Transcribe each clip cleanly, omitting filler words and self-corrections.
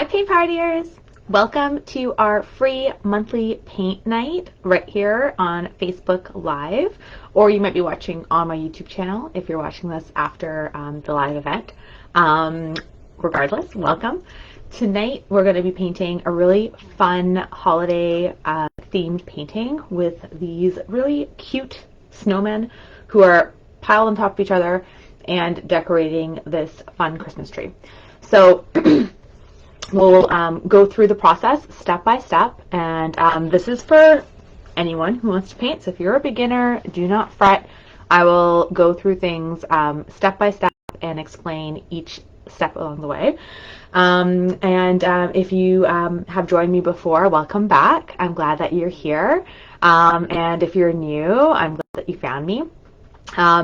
Paint Partiers! Welcome to our free monthly paint night right here on Facebook Live, or you might be watching on my YouTube channel if you're watching this after the live event. Regardless, welcome. Tonight we're going to be painting a really fun holiday themed painting with these really cute snowmen who are piled on top of each other and decorating this fun Christmas tree. So we'll go through the process step by step, and this is for anyone who wants to paint. So if you're a beginner, do not fret. I will go through things step by step and explain each step along the way. If you have joined me before, welcome back. I'm glad that you're here. And if you're new, I'm glad that you found me.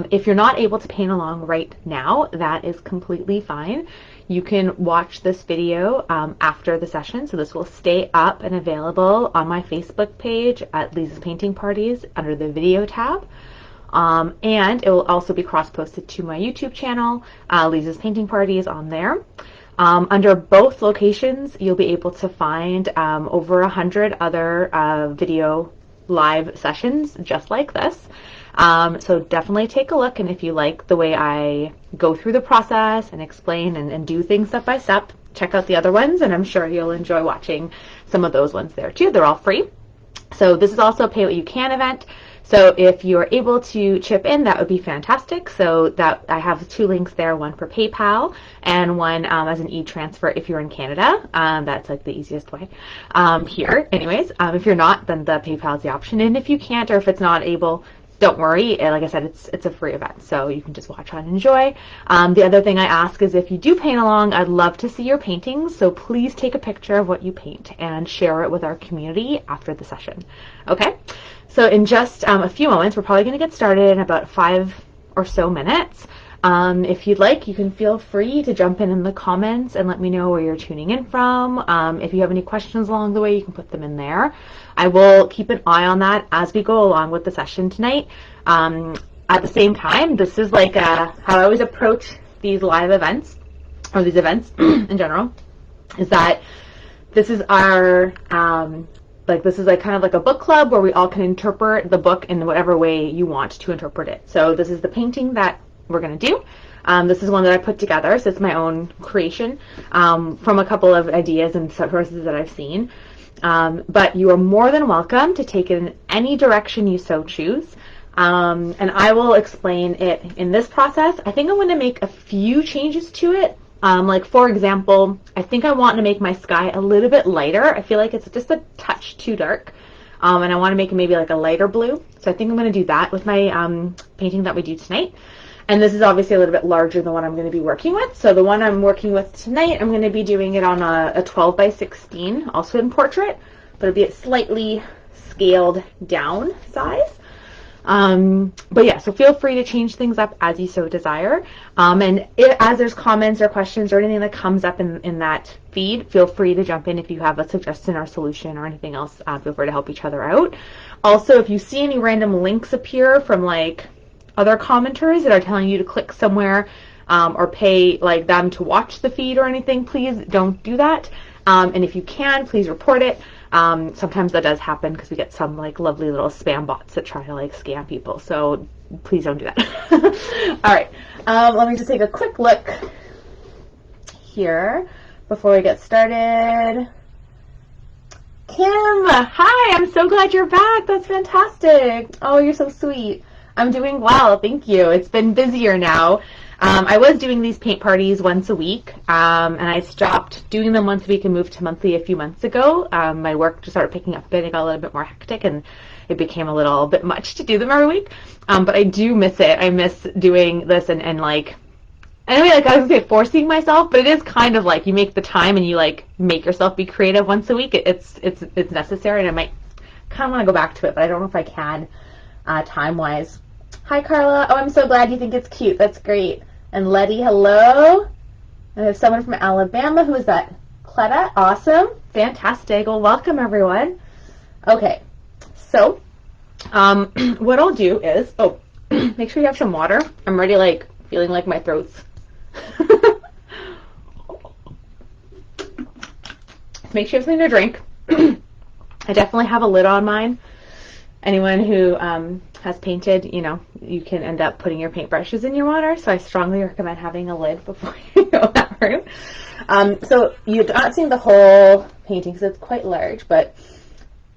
If you're not able to paint along right now, that is completely fine. You can watch this video after the session, so this will stay up and available on my Facebook page at Liza's Painting Parties under the video tab. And it will also be cross-posted to my YouTube channel, Liza's Painting Parties, on there. Under both locations, you'll be able to find over 100 other video live sessions just like this. So definitely take a look, and if you like the way I go through the process and explain and do things step by step, check out the other ones, and I'm sure you'll enjoy watching some of those ones there too. They're all free. So this is also a pay what you can event. So if you're able to chip in, that would be fantastic. So that I have two links there, one for PayPal and one as an e-transfer if you're in Canada. That's like the easiest way here. Anyways, if you're not, then the PayPal is the option. And if you can't, or if it's not able, don't worry. Like I said, it's a free event, so you can just watch on and enjoy. The other thing I ask is if you do paint along, I'd love to see your paintings, so please take a picture of what you paint and share it with our community after the session. Okay? So in just a few moments, we're probably going to get started in about 5 or so minutes. If you'd like, you can feel free to jump in the comments and let me know where you're tuning in from. If you have any questions along the way, you can put them in there. I will keep an eye on that as we go along with the session tonight. At the same time, this is like how I always approach these live events, or these events in general, is that this is our this is like kind of like a book club where we all can interpret the book in whatever way you want to interpret it. So this is the painting that we're going to do. This is one that I put together, so it's my own creation from a couple of ideas and sources that I've seen. But you are more than welcome to take it in any direction you so choose. And I will explain it in this process. I think I'm going to make a few changes to it. Like for example, I think I want to make my sky a little bit lighter. I feel like it's just a touch too dark. And I want to make it maybe like a lighter blue. So I think I'm going to do that with my painting that we do tonight. And this is obviously a little bit larger than what I'm going to be working with. So the one I'm working with tonight, I'm going to be doing it on a 12 by 16, also in portrait, but it'll be a slightly scaled down size. But yeah, so feel free to change things up as you so desire. As there's comments or questions or anything that comes up in that feed, feel free to jump in if you have a suggestion or solution or anything else. Feel free to help each other out. Also, if you see any random links appear from like other commenters that are telling you to click somewhere or pay like them to watch the feed or anything, please don't do that. And if you can, please report it. Sometimes that does happen because we get some like lovely little spam bots that try to like scam people. So please don't do that. All right. Let me just take a quick look here before we get started. Kim, hi. I'm so glad you're back. That's fantastic. Oh, you're so sweet. I'm doing well, thank you. It's been busier now. I was doing these paint parties once a week, and I stopped doing them once a week and moved to monthly a few months ago. My work just started picking up a bit. It got a little bit more hectic, and it became a little bit much to do them every week. But I do miss it. I miss doing this and like, anyway, like I was gonna say forcing myself, but it is kind of like you make the time and you like make yourself be creative once a week. It's necessary, and I might kind of want to go back to it, but I don't know if I can time-wise. Hi, Carla. Oh, I'm so glad you think it's cute. That's great. And Letty, hello. And I have someone from Alabama. Who is that? Cleta. Awesome. Fantastic. Well, welcome, everyone. Okay. So, what I'll do is, make sure you have some water. I'm already, like, feeling like my throat's make sure you have something to drink. I definitely have a lid on mine. Anyone who has painted, you know, you can end up putting your paintbrushes in your water, so I strongly recommend having a lid before you go in that room. So you're not seeing the whole painting because it's quite large, but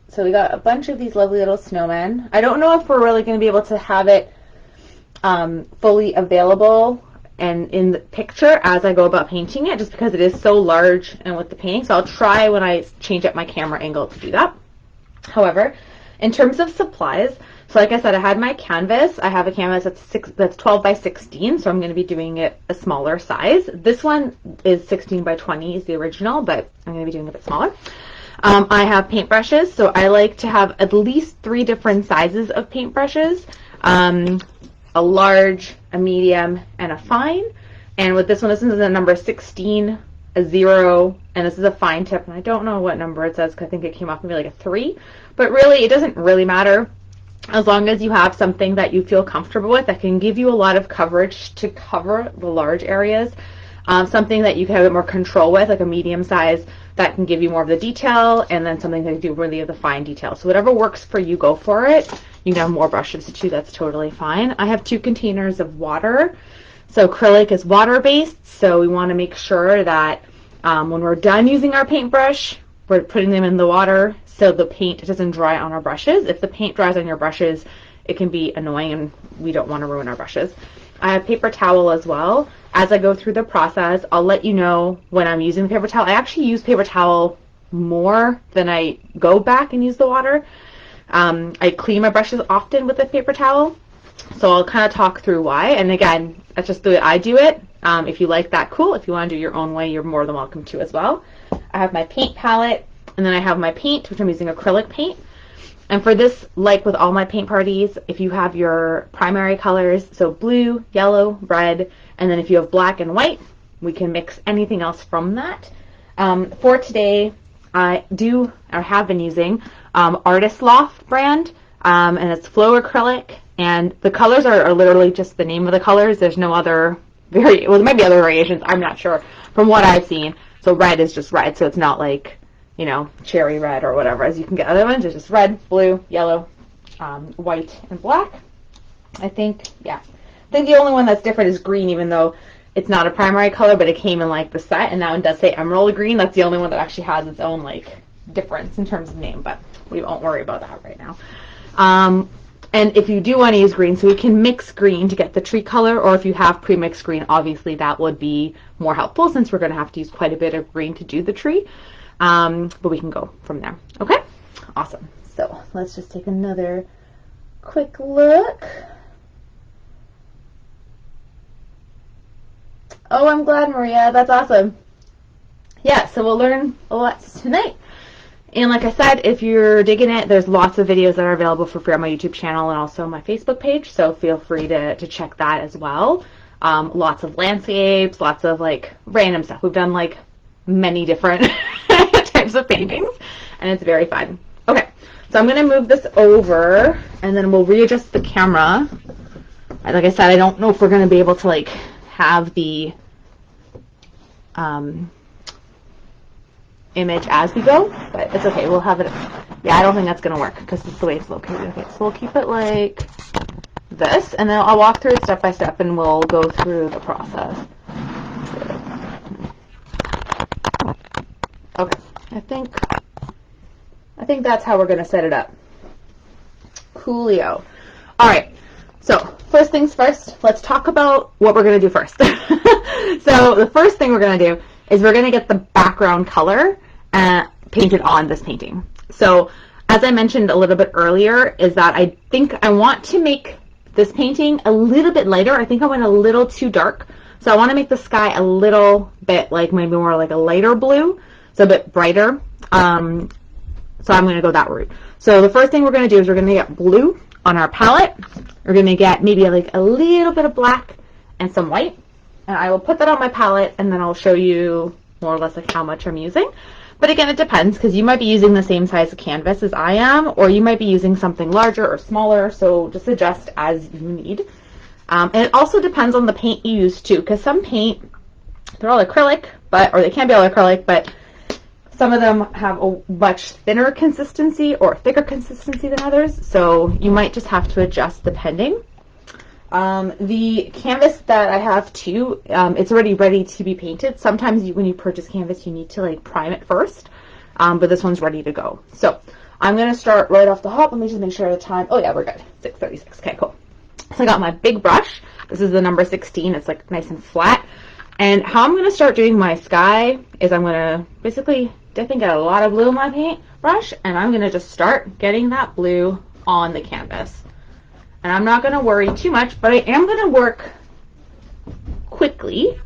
so we got a bunch of these lovely little snowmen. I don't know if we're really going to be able to have it fully available and in the picture as I go about painting it, just because it is so large and with the painting. So I'll try when I change up my camera angle to do that. However, in terms of supplies, so like I said, I had my canvas. I have a canvas that's 12 by 16, so I'm going to be doing it a smaller size. This one is 16 by 20 is the original, but I'm going to be doing it a bit smaller. I have paintbrushes, so I like to have at least 3 different sizes of paintbrushes. A large, a medium, and a fine. And with this one, this is a number 16, a 0, and this is a fine tip. And I don't know what number it says because I think it came off maybe like a 3. But really, it doesn't really matter as long as you have something that you feel comfortable with that can give you a lot of coverage to cover the large areas. Something that you can have a bit more control with, like a medium size that can give you more of the detail, and then something that can do really the fine detail. So whatever works for you, go for it. You can have more brushes too, that's totally fine. I have 2 containers of water. So acrylic is water-based, so we want to make sure that when we're done using our paintbrush, we're putting them in the water so the paint doesn't dry on our brushes. If the paint dries on your brushes, it can be annoying and we don't want to ruin our brushes. I have paper towel as well. As I go through the process, I'll let you know when I'm using the paper towel. I actually use paper towel more than I go back and use the water. I clean my brushes often with a paper towel, so I'll kind of talk through why. And again, that's just the way I do it. If you like that, cool. If you want to do your own way, you're more than welcome to as well. I have my paint palette, and then I have my paint, which I'm using acrylic paint. And for this, like with all my paint parties, if you have your primary colors, so blue, yellow, red, and then if you have black and white, we can mix anything else from that. For today, I have been using Artist Loft brand, and it's Flow Acrylic, and the colors are literally just the name of the colors. There's no other well, there might be other variations, I'm not sure, from what I've seen. So red is just red, so it's not like, you know, cherry red or whatever, as you can get other ones. It's just red, blue, yellow, white, and black. I think the only one that's different is green, even though it's not a primary color, but it came in like the set, and that one does say emerald green. That's the only one that actually has its own like difference in terms of name, but we won't worry about that right now. And if you do want to use green, so we can mix green to get the tree color, or if you have pre-mixed green, obviously that would be more helpful since we're going to have to use quite a bit of green to do the tree. But we can go from there. Okay? Awesome. So let's just take another quick look. Oh, I'm glad, Maria. That's awesome. Yeah, so we'll learn a lot tonight. And like I said, if you're digging it, there's lots of videos that are available for free on my YouTube channel and also my Facebook page, so feel free to check that as well. Lots of landscapes, lots of like random stuff. We've done like many different types of paintings, and it's very fun. Okay, so I'm going to move this over, and then we'll readjust the camera. Like I said, I don't know if we're going to be able to like have the image as we go, but it's okay. We'll have it. Yeah, I don't think that's going to work because it's the way it's located. Okay, so we'll keep it like this, and then I'll walk through it step by step, and we'll go through the process. Okay, I think that's how we're going to set it up. Coolio. All right, so first things first, let's talk about what we're going to do first. So the first thing we're going to do is we're going to get the background color painted on this painting. So as I mentioned a little bit earlier, is that I think I want to make this painting a little bit lighter. I think I went a little too dark. So I want to make the sky a little bit like maybe more like a lighter blue, so a bit brighter. So I'm going to go that route. So the first thing we're going to do is we're going to get blue on our palette. We're going to get maybe like a little bit of black and some white. And I will put that on my palette, and then I'll show you more or less like how much I'm using. But again, it depends, because you might be using the same size of canvas as I am, or you might be using something larger or smaller, so just adjust as you need. And it also depends on the paint you use too, because some paint, they're all acrylic, or they can be all acrylic, but Some of them have a much thinner consistency or thicker consistency than others, so you might just have to adjust depending. The canvas that I have too, it's already ready to be painted. Sometimes when you purchase canvas, you need to like prime it first, but this one's ready to go. So I'm going to start right off the hop. Let me just make sure the time. Oh yeah, we're good. 6:36. Okay, cool. So I got my big brush. This is the number 16. It's like nice and flat. And how I'm going to start doing my sky is I'm going to basically dip and get a lot of blue in my paintbrush, and I'm going to just start getting that blue on the canvas. And I'm not going to worry too much, but I am going to work quickly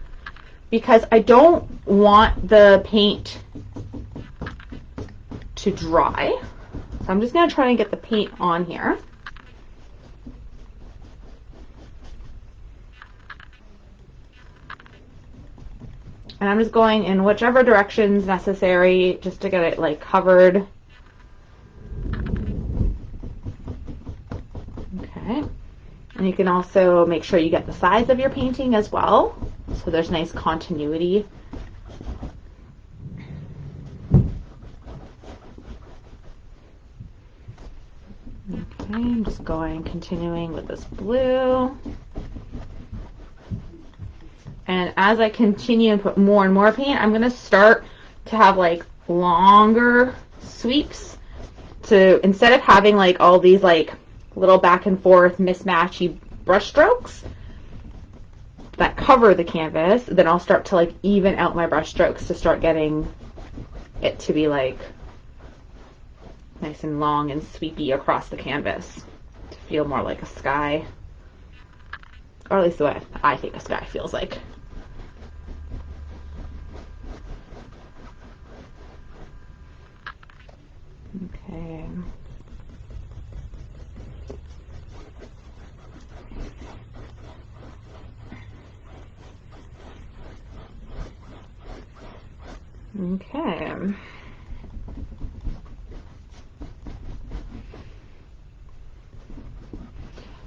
because I don't want the paint to dry. So I'm just going to try and get the paint on here. And I'm just going in whichever direction's necessary just to get it like covered. Okay. And you can also make sure you get the size of your painting as well, so there's nice continuity. Okay, I'm just continuing with this blue. And as I continue and put more and more paint, I'm going to start to have like longer sweeps to, instead of having like all these like little back and forth mismatchy brush strokes that cover the canvas, then I'll start to like even out my brush strokes to start getting it to be like nice and long and sweepy across the canvas to feel more like a sky, or at least the way I think a sky feels like. Okay. Okay.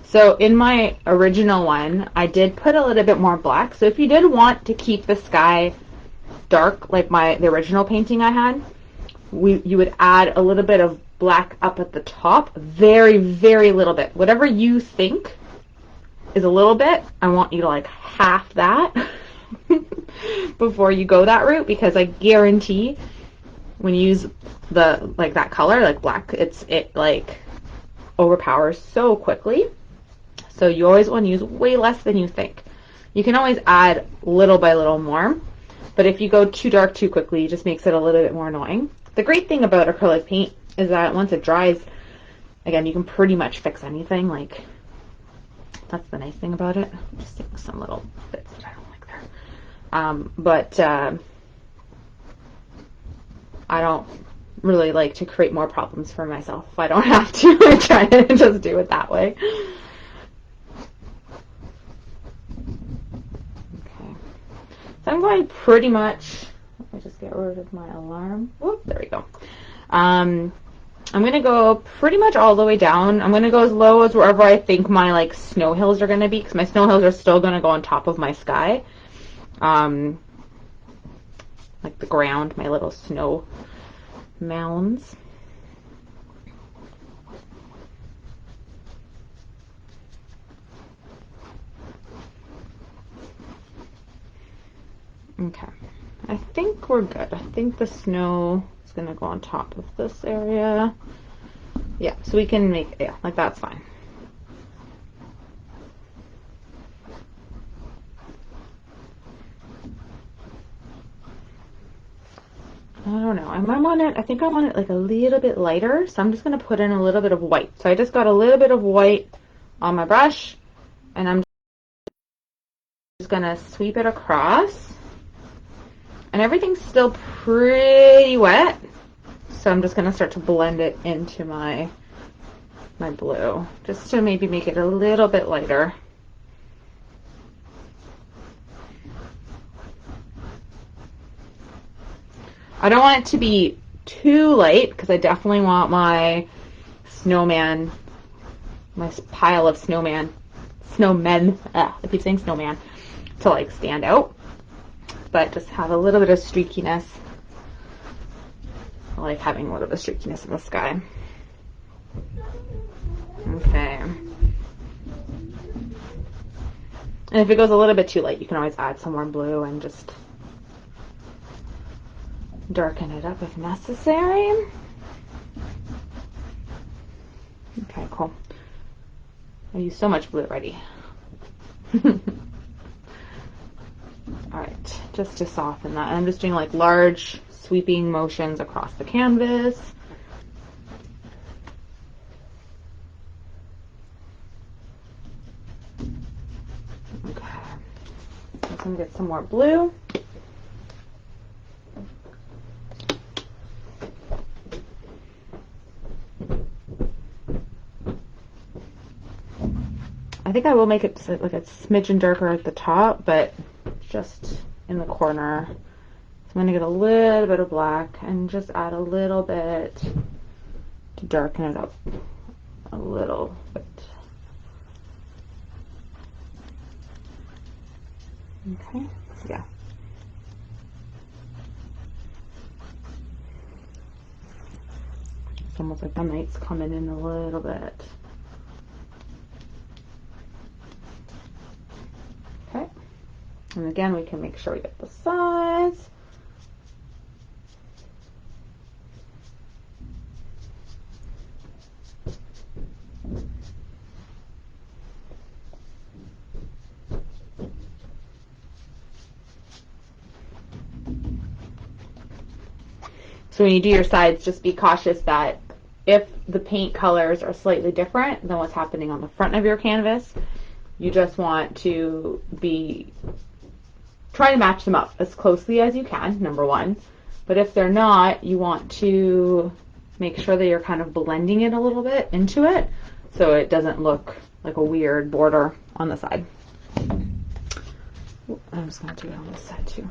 So in my original one, I did put a little bit more black. So if you did want to keep the sky dark, like the original painting I had, you would add a little bit of black up at the top, very, very little bit. Whatever you think is a little bit, I want you to like half that before you go that route, because I guarantee when you use that color, like black, it like overpowers so quickly. So you always want to use way less than you think. You can always add little by little more, but if you go too dark too quickly, it just makes it a little bit more annoying. The great thing about acrylic paint is that once it dries, again, you can pretty much fix anything. Like, that's the nice thing about it. Just take some little bits that I don't like there. I don't really like to create more problems for myself if I don't have to. I try to just do it that way. Okay. So I'm going pretty much, let me just get rid of my alarm. Whoop, there we go. I'm going to go pretty much all the way down. I'm going to go as low as wherever I think my like snow hills are going to be, because my snow hills are still going to go on top of my sky. Like the ground, my little snow mounds. Okay, I think we're good. I think the snow is going to go on top of this area. Yeah, so we can make, yeah, like that's fine. I don't know. I think I want it like a little bit lighter, so I'm just going to put in a little bit of white. So I just got a little bit of white on my brush, and I'm just going to sweep it across. And everything's still pretty wet, so I'm just going to start to blend it into my blue, just to maybe make it a little bit lighter. I don't want it to be too light, because I definitely want my snowman, my pile of snowmen, I keep saying snowman, to like stand out, but just have a little bit of streakiness. I like having a little bit of streakiness in the sky. Okay. And if it goes a little bit too light, you can always add some more blue and just darken it up if necessary. Okay, cool. I use so much blue already. Alright, just to soften that. And I'm just doing like large sweeping motions across the canvas. Okay. I'm going to get some more blue. I think I will make it like a smidgen darker at the top, but just in the corner. So I'm going to get a little bit of black and just add a little bit to darken it up a little bit. Okay, yeah. It's almost like the night's coming in a little bit. Okay, and again, we can make sure we get the size. So when you do your sides, just be cautious that if the paint colors are slightly different than what's happening on the front of your canvas, you just want to be trying to match them up as closely as you can, number one. But if they're not, you want to make sure that you're kind of blending it a little bit into it so it doesn't look like a weird border on the side. I'm just going to do it on this side too.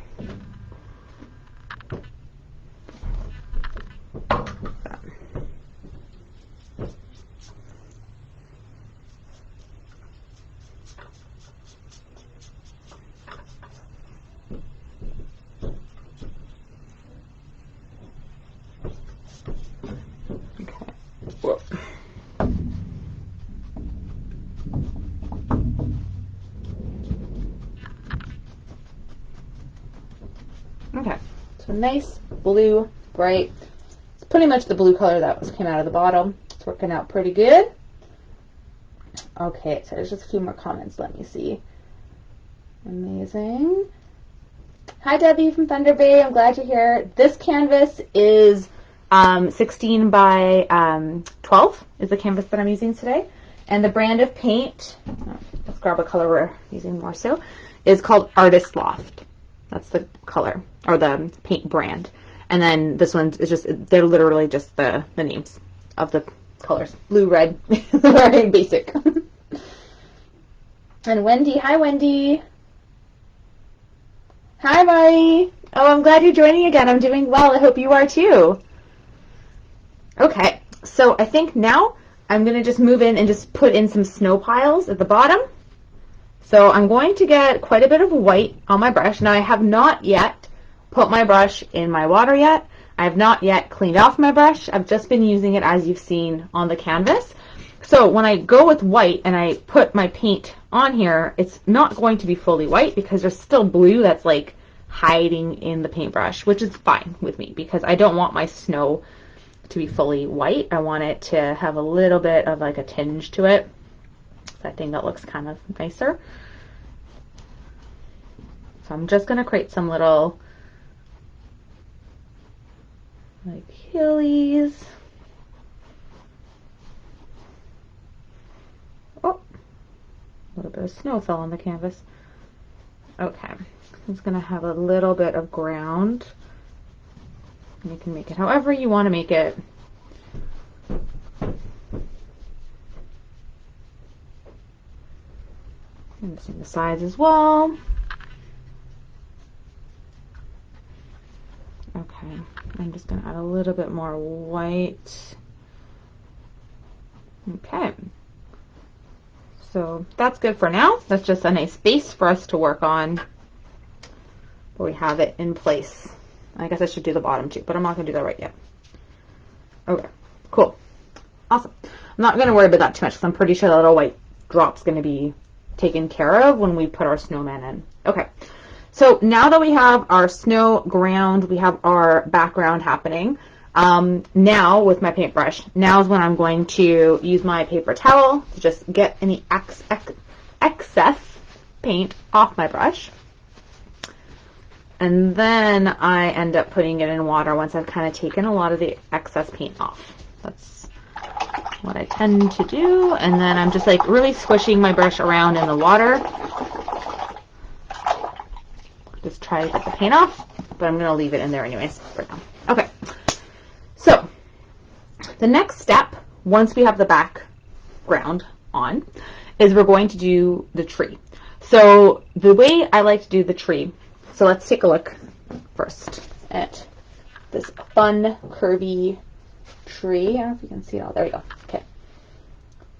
Okay, so nice blue, bright. It's pretty much the blue color that came out of the bottle. It's working out pretty good. Okay, so there's just a few more comments. Let me see. Amazing. Hi, Debbie from Thunder Bay. I'm glad you're here. This canvas is 16 by 12 is the canvas that I'm using today. And the brand of paint, let's grab a color we're using more so, is called Artist Loft. That's the color, or the paint brand. And then this one is just, they're literally just the names of the colors. Blue, red, very basic. And Wendy, hi Wendy. Hi Mari. Oh, I'm glad you're joining again. I'm doing well. I hope you are too. Okay, so I think now I'm going to just move in and just put in some snow piles at the bottom. So I'm going to get quite a bit of white on my brush. Now I have not yet put my brush in my water yet. I have not yet cleaned off my brush. I've just been using it as you've seen on the canvas. So when I go with white and I put my paint on here, it's not going to be fully white because there's still blue that's like hiding in the paintbrush, which is fine with me because I don't want my snow to be fully white. I want it to have a little bit of like a tinge to it. So I think that looks kind of nicer. So I'm just going to create some little like hillies. Oh, a little bit of snow fell on the canvas. Okay, it's going to have a little bit of ground. You can make it however you want to make it. And see the sides as well. Okay, I'm just going to add a little bit more white. Okay, so that's good for now. That's just a nice base for us to work on where we have it in place. I guess I should do the bottom too, but I'm not going to do that right yet. Okay, cool. Awesome. I'm not going to worry about that too much because I'm pretty sure the little white drop's going to be taken care of when we put our snowman in. Okay, so now that we have our snow ground, we have our background happening. Now with my paintbrush, now is when I'm going to use my paper towel to just get any excess paint off my brush. And then I end up putting it in water once I've kind of taken a lot of the excess paint off. That's what I tend to do. And then I'm just like really squishing my brush around in the water. Just try to get the paint off, but I'm going to leave it in there anyways for now. Okay, so the next step, once we have the background on, is we're going to do the tree. So the way I like to do the tree, so let's take a look first at this fun curvy tree. I don't know if you can see it all. There we go. Okay.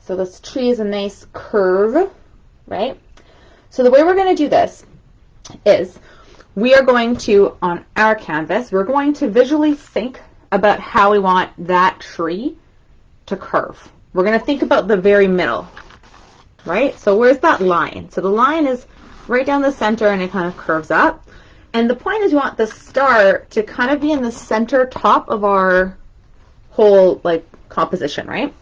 So this tree is a nice curve, right? So the way we're going to do this is we are going to, on our canvas, we're going to visually think about how we want that tree to curve. We're going to think about the very middle, right? So where's that line? So the line is right down the center and it kind of curves up. And the point is we want the star to kind of be in the center top of our whole like composition, right?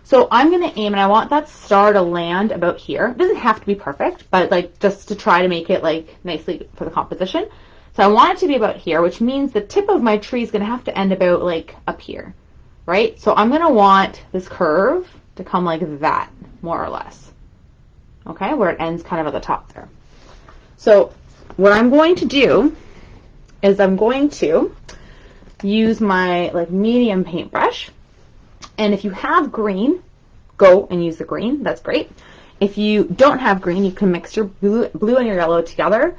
So I'm going to aim and I want that star to land about here. It doesn't have to be perfect, but like just to try to make it like nicely for the composition. So I want it to be about here, which means the tip of my tree is going to have to end about like up here, right? So I'm going to want this curve to come like that, more or less. Okay, where it ends kind of at the top there. So what I'm going to do is I'm going to use my like medium paintbrush, and if you have green, go and use the green. That's great. If you don't have green, you can mix your blue and your yellow together,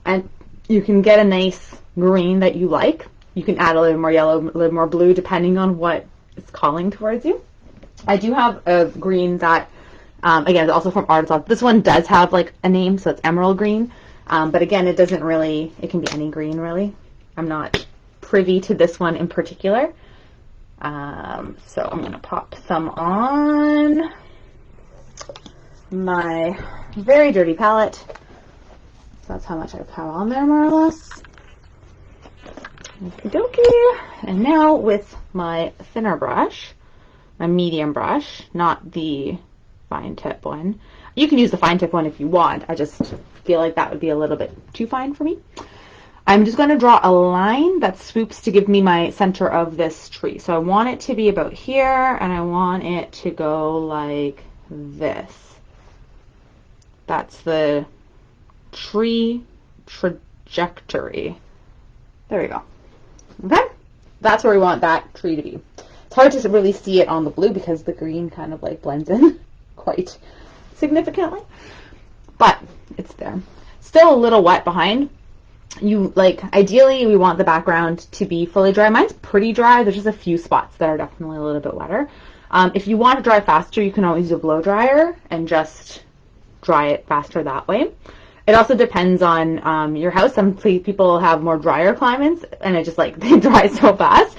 and you can get a nice green that you like. You can add a little more yellow, a little more blue, depending on what is calling towards you. I do have a green that, again, is also from Artisan. This one does have like a name, so it's emerald green. But again, it doesn't really, it can be any green really. I'm not privy to this one in particular. So I'm going to pop some on my very dirty palette. So that's how much I have on there, more or less. Okie dokie. And now with my thinner brush, my medium brush, not the fine tip one. You can use the fine tip one if you want. I just feel like that would be a little bit too fine for me. I'm just going to draw a line that swoops to give me my center of this tree. So I want it to be about here, and I want it to go like this. That's the tree trajectory. There we go. Okay? That's where we want that tree to be. It's hard to really see it on the blue because the green kind of like blends in quite significantly, but it's there. Still a little wet behind. You like, ideally we want the background to be fully dry. Mine's pretty dry. There's just a few spots that are definitely a little bit wetter. If you want to dry faster, you can always use a blow dryer and just dry it faster that way. It also depends on your house. Some people have more drier climates and it just like they dry so fast,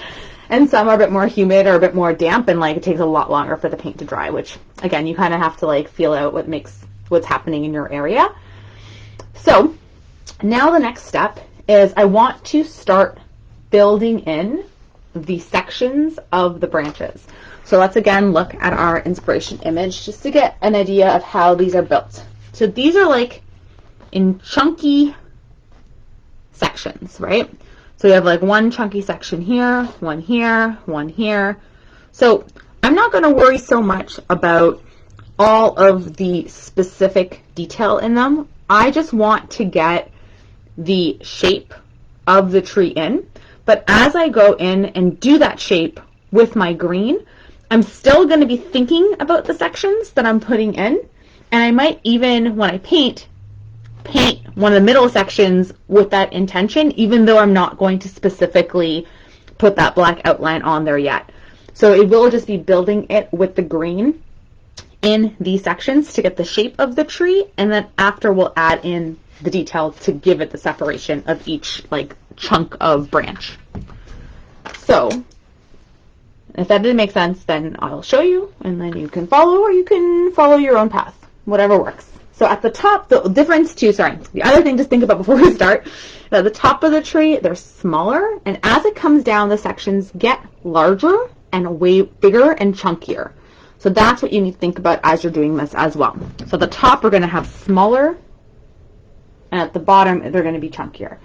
and some are a bit more humid or a bit more damp, and like it takes a lot longer for the paint to dry, which again, you kind of have to like feel out what's happening in your area. So now the next step is I want to start building in the sections of the branches. So let's again look at our inspiration image just to get an idea of how these are built. So these are like in chunky sections, right? So we have like one chunky section here, one here, one here. So I'm not going to worry so much about all of the specific detail in them. I just want to get the shape of the tree in. But as I go in and do that shape with my green, I'm still going to be thinking about the sections that I'm putting in. And I might even, when I paint one of the middle sections with that intention, even though I'm not going to specifically put that black outline on there yet. So it will just be building it with the green in these sections to get the shape of the tree, and then after we'll add in the detail to give it the separation of each like chunk of branch. So If that didn't make sense, then I'll show you, and then you can follow, or you can follow your own path, whatever works. So at the top, the difference too, the other thing to think about before we start, at the top of the tree, they're smaller, and as it comes down, the sections get larger and way bigger and chunkier. So that's what you need to think about as you're doing this as well. So at the top, we're going to have smaller, and at the bottom, they're going to be chunkier.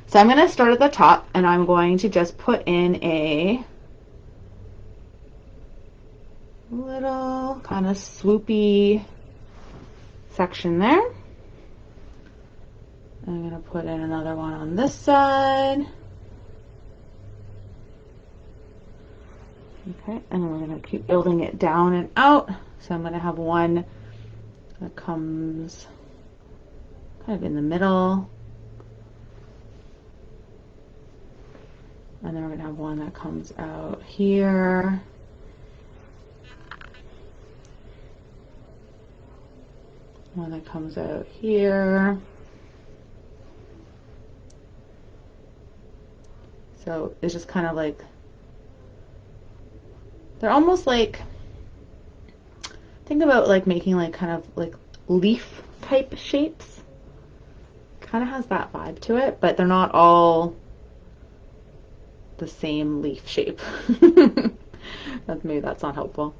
So I'm going to start at the top, and I'm going to just put in a little kind of swoopy section there. I'm going to put in another one on this side. Okay, and then we're going to keep building it down and out. So I'm going to have one that comes kind of in the middle. And then we're going to have one that comes out here. One that comes out here. So it's just kind of like, they're almost like, think about like making like kind of like leaf type shapes. Kind of has that vibe to it, but they're not all the same leaf shape. Maybe that's not helpful.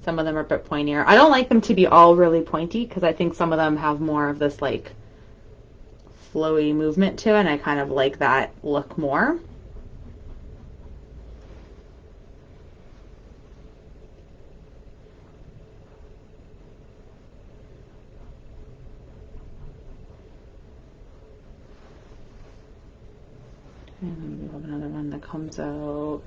Some of them are a bit pointier. I don't like them to be all really pointy because I think some of them have more of this like flowy movement to it, and I kind of like that look more. And then we have another one that comes out.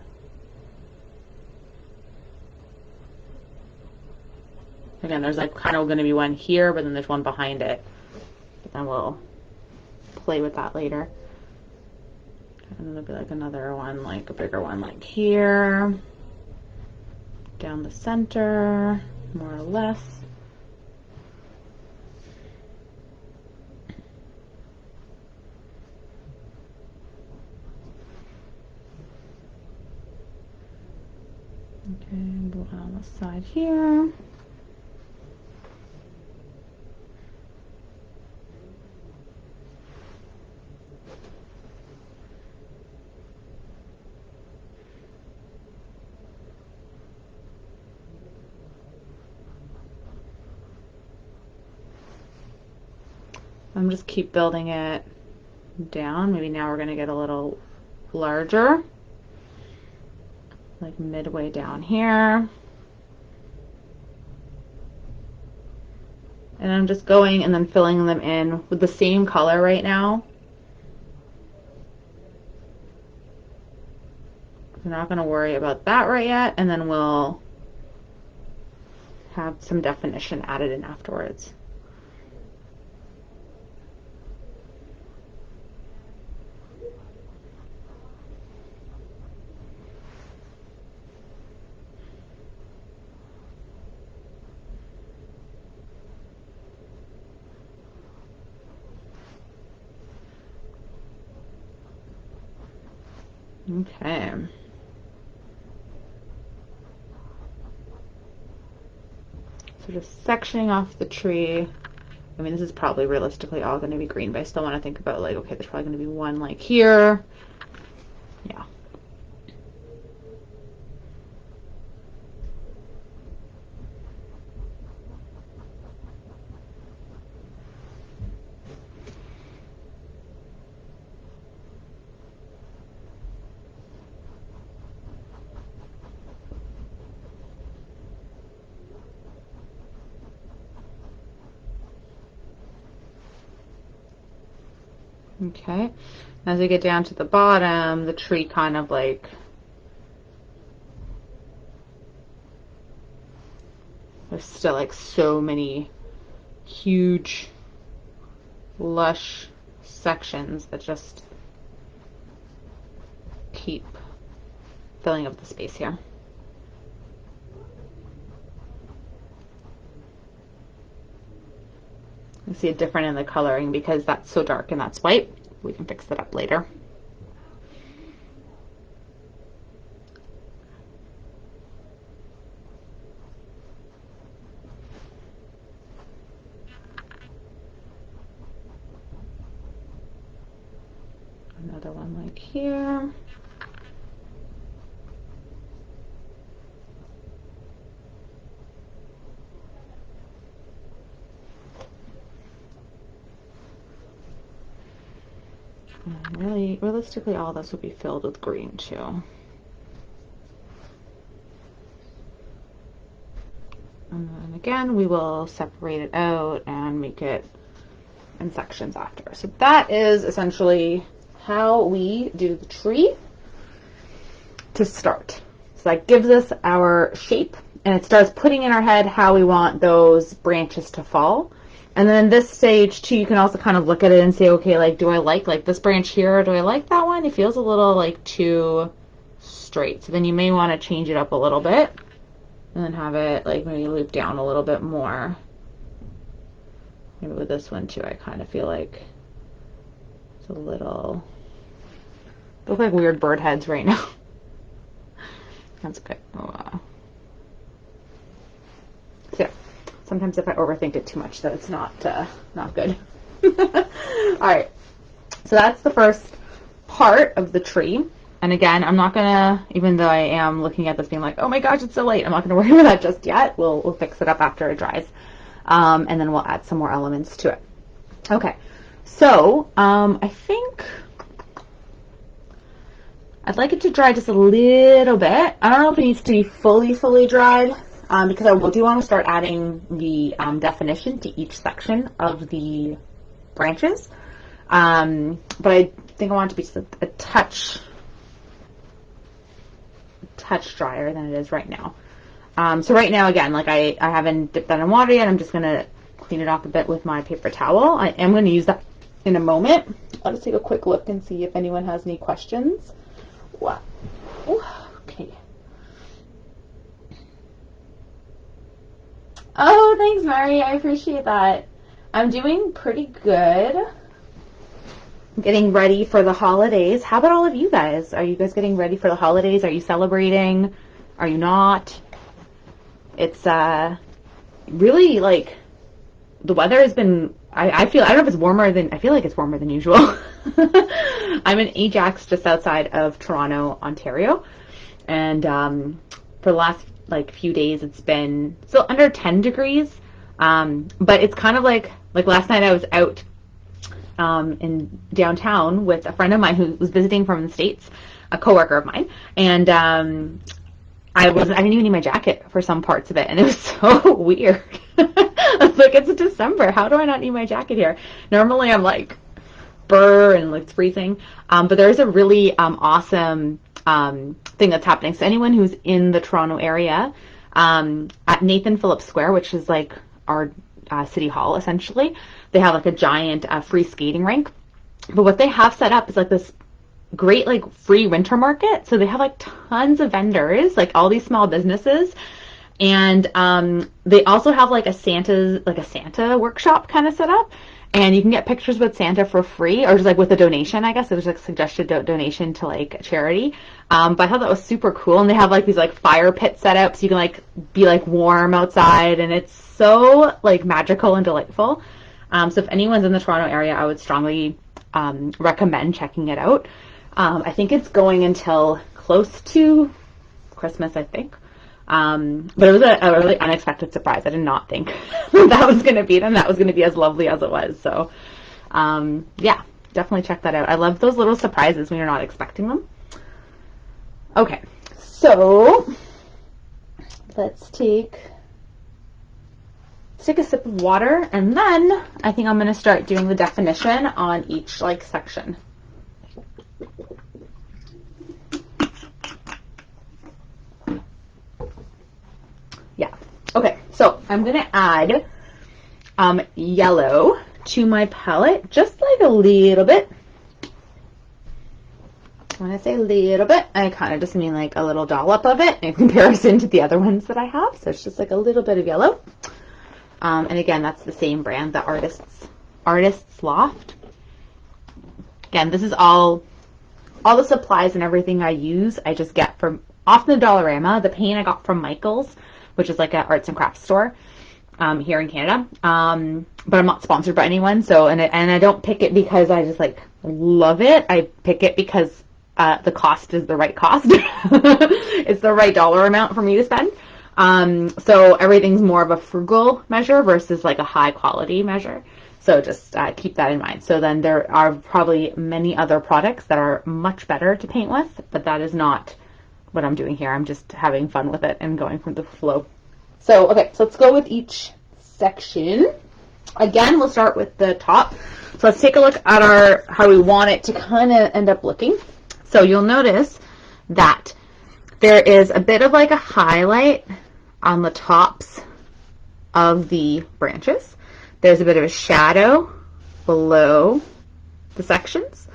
Again, there's like kind of going to be one here, but then there's one behind it. But then we'll play with that later. And then there'll be like another one, like a bigger one like here. Down the center, more or less. Okay, go on the side here. I'm just keep building it down. Maybe now we're going to get a little larger, like midway down here. And I'm just going and then filling them in with the same color right now. We're not going to worry about that right yet, and then we'll have some definition added in afterwards. Okay. So just sectioning off the tree. I mean, this is probably realistically all going to be green, but I still want to think about like, okay, there's probably going to be one like here. Yeah. Okay, as we get down to the bottom, the tree kind of like, there's still like so many huge, lush sections that just keep filling up the space here. You see it different in the coloring because that's so dark and that's white. We can fix it up later. here. And really, realistically, all this would be filled with green too. And then again, we will separate it out and make it in sections after. So that is essentially how we do the tree to start. So that gives us our shape, and it starts putting in our head how we want those branches to fall. And then this stage too, you can also kind of look at it and say, okay, like, do I like this branch here? Or do I like that one? It feels a little like too straight. So then you may want to change it up a little bit and then have it like maybe loop down a little bit more. Maybe with this one too, I kind of feel like it's a little, they look like weird bird heads right now. That's good. Oh, so yeah, sometimes if I overthink it too much, though, it's not good. All right, so that's the first part of the tree. And again, I'm not gonna, even though I am looking at this being like, oh my gosh, it's so late, I'm not gonna worry about that just yet. We'll fix it up after it dries. And then we'll add some more elements to it. Okay, so I think I'd like it to dry just a little bit. I don't know if it needs to be fully dried, because I do want to start adding the definition to each section of the branches. But I think I want it to be just a touch drier than it is right now. So right now, again, like I haven't dipped that in water yet. I'm just going to clean it off a bit with my paper towel. I am going to use that in a moment. I'll just take a quick look and see if anyone has any questions. Wow. Ooh, okay. Oh, thanks, Mari. I appreciate that. I'm doing pretty good. Getting ready for the holidays. How about all of you guys? Are you guys getting ready for the holidays? Are you celebrating? Are you not? It's really like the weather has been, I don't know if it's warmer than, I feel like it's warmer than usual. I'm in Ajax, just outside of Toronto, Ontario. And for the last like few days, it's been still under 10 degrees. But it's kind of like last night I was out in downtown with a friend of mine who was visiting from the States, a coworker of mine. And I didn't even need my jacket for some parts of it. And it was so weird. I was like, it's December. How do I not need my jacket here? Normally I'm like, burr, and like it's freezing. But there's a really awesome thing that's happening. So anyone who's in the Toronto area, at Nathan Phillips Square, which is like our city hall essentially, they have like a giant free skating rink. But what they have set up is like this great like free winter market. So they have like tons of vendors, like all these small businesses. And they also have like a Santa workshop kind of set up. And you can get pictures with Santa for free, or just like with a donation, I guess. It was like suggested donation to like a charity. But I thought that was super cool. And they have like these like fire pits set up so you can like be like warm outside. And it's so like magical and delightful. So if anyone's in the Toronto area, I would strongly recommend checking it out. I think it's going until close to Christmas, I think. But it was a really unexpected surprise. I did not think that was going to be it, and that was going to be as lovely as it was. So, yeah, definitely check that out. I love those little surprises when you're not expecting them. Okay, so let's take a sip of water, and then I think I'm going to start doing the definition on each like section. Yeah. Okay, so I'm going to add yellow to my palette, just like a little bit. When I say a little bit, I kind of just mean like a little dollop of it in comparison to the other ones that I have. So it's just like a little bit of yellow. And again, that's the same brand, the Artist's Loft. Again, this is all the supplies and everything I use, I just get from off the Dollarama. The paint I got from Michael's, which is like an arts and crafts store here in Canada. But I'm not sponsored by anyone. So, and I don't pick it because I just like love it. I pick it because the cost is the right cost. It's the right dollar amount for me to spend. So everything's more of a frugal measure versus like a high quality measure. So just keep that in mind. So then there are probably many other products that are much better to paint with, but that is not what I'm doing here. I'm just having fun with it and going from the flow. So, okay, so let's go with each section. Again, we'll start with the top. So let's take a look at how we want it to kind of end up looking. So you'll notice that there is a bit of like a highlight on the tops of the branches. There's a bit of a shadow below the sections.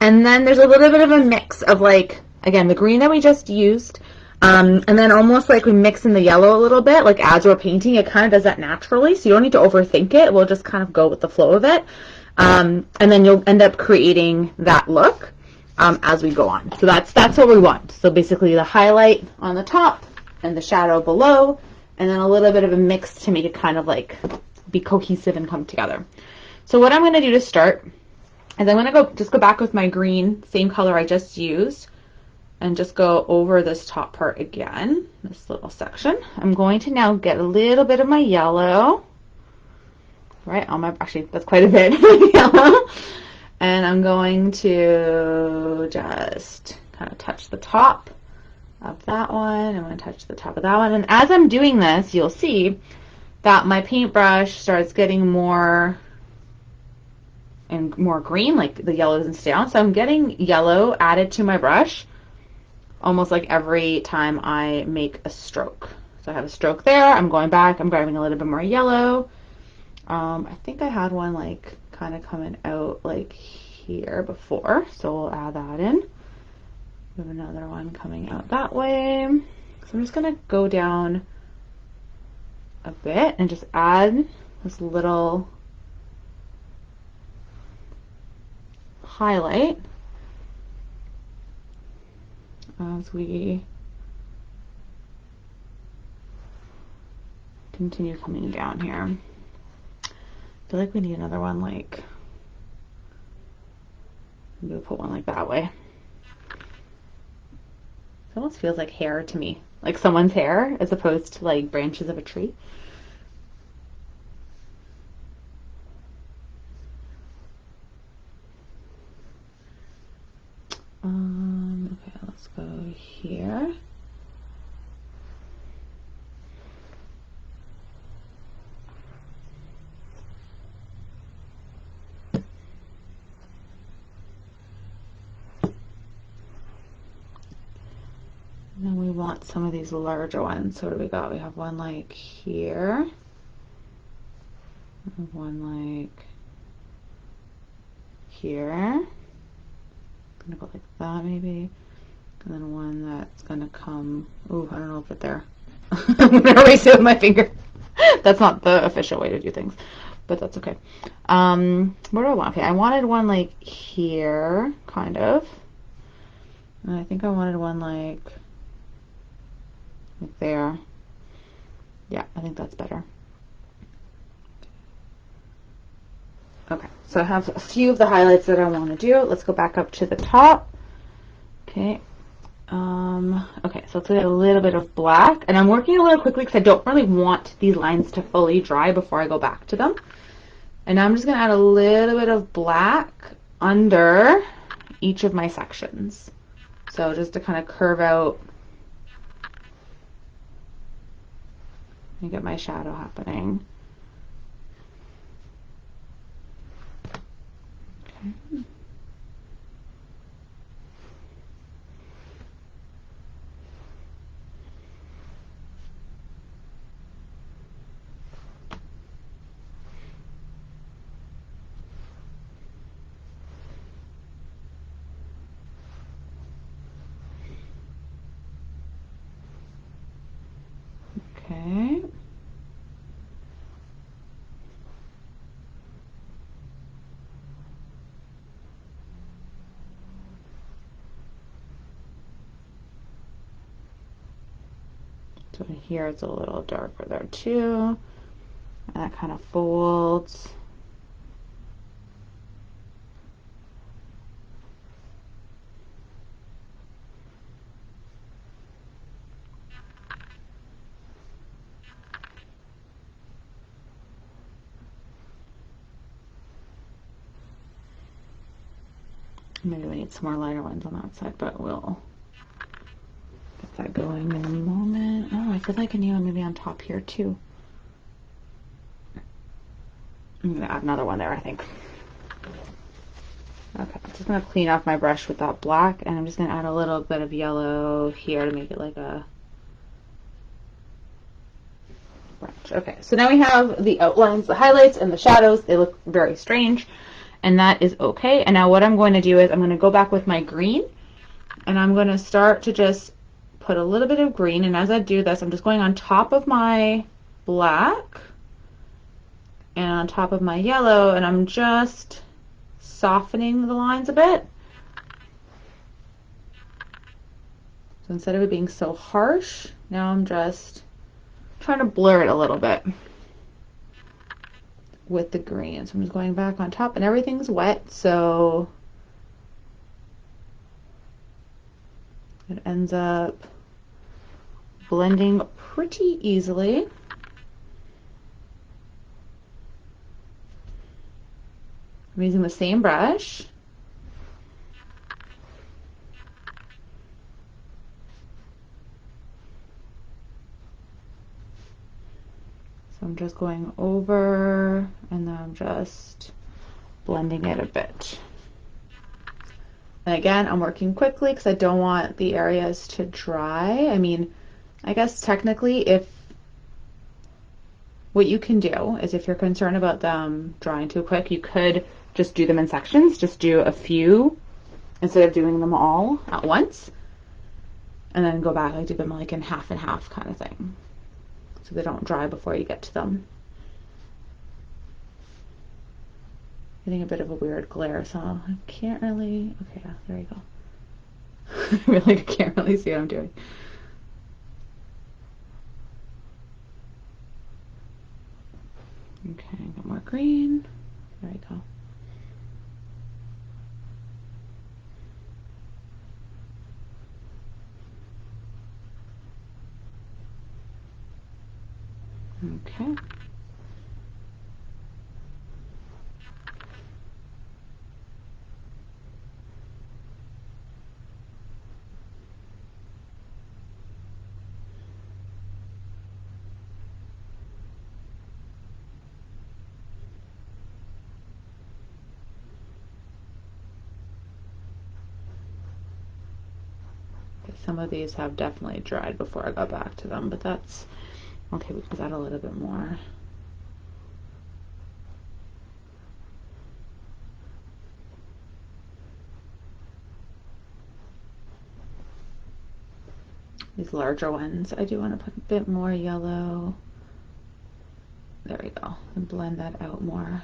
And then there's a little bit of a mix of like, again, the green that we just used, and then almost like we mix in the yellow a little bit, like as we're painting, it kind of does that naturally, so you don't need to overthink it. We'll just kind of go with the flow of it. And then you'll end up creating that look as we go on. So that's what we want. So basically the highlight on the top and the shadow below, and then a little bit of a mix to make it kind of like be cohesive and come together. So what I'm going to do to start is I'm going to go back with my green, same color I just used, and just go over this top part again, this little section. I'm going to now get a little bit of my yellow, right on my, actually that's quite a bit yellow, and I'm going to just kind of touch the top of that one. I'm going to touch the top of that one, and as I'm doing this, you'll see that my paintbrush starts getting more and more green, like the yellow doesn't stay on. So I'm getting yellow added to my brush almost like every time I make a stroke. So I have a stroke there, I'm going back, I'm grabbing a little bit more yellow. I think I had one like kind of coming out like here before, so we'll add that in. We have another one coming out that way. So I'm just gonna go down a bit and just add this little highlight as we continue coming down here. I feel like we need another one, like maybe we'll put one like that way. It almost feels like hair to me, like someone's hair as opposed to like branches of a tree. Okay, let's go here. And then we want some of these larger ones. So what do we got? We have one like here. We have one like here. I'm gonna go like that maybe. And then one that's gonna come, ooh, I don't know if it's there. I'm gonna erase it with my finger. That's not the official way to do things, but that's okay. What do I want? Okay, I wanted one like here, kind of. And I think I wanted one like there. Yeah, I think that's better. Okay, so I have a few of the highlights that I want to do. Let's go back up to the top. Okay. Okay, so let's get a little bit of black, and I'm working a little quickly because I don't really want these lines to fully dry before I go back to them. And now I'm just going to add a little bit of black under each of my sections. So just to kind of curve out and get my shadow happening. Okay. Okay. So here it's a little darker there too. And that kind of folds. Maybe we need some more lighter ones on that side, but we'll get that going in a moment. Oh, I feel like I need one maybe on top here too. I'm gonna add another one there, I think. Okay, I'm just gonna clean off my brush with that black, and I'm just gonna add a little bit of yellow here to make it like a branch. Okay, so now we have the outlines, the highlights, and the shadows. They look very strange, and that is okay. And now what I'm going to do is I'm gonna go back with my green, and I'm gonna start to just put a little bit of green, and as I do this, I'm just going on top of my black and on top of my yellow, and I'm just softening the lines a bit. So instead of it being so harsh, now I'm just trying to blur it a little bit with the green. So I'm just going back on top, and everything's wet, so it ends up blending pretty easily. I'm using the same brush. So I'm just going over, and then I'm just blending it a bit. And again, I'm working quickly because I don't want the areas to dry. I mean, I guess technically, if what you can do is if you're concerned about them drying too quick, you could just do them in sections. Just do a few instead of doing them all at once, and then go back, like do them like in half and half kind of thing, so they don't dry before you get to them. Getting a bit of a weird glare, so I can't really, okay, yeah, there you go. I feel like I can't really see what I'm doing. Okay, got more green. There we go. Okay. Some of these have definitely dried before I got back to them, but that's okay. We can add a little bit more. These larger ones, I do want to put a bit more yellow. There we go, and blend that out more.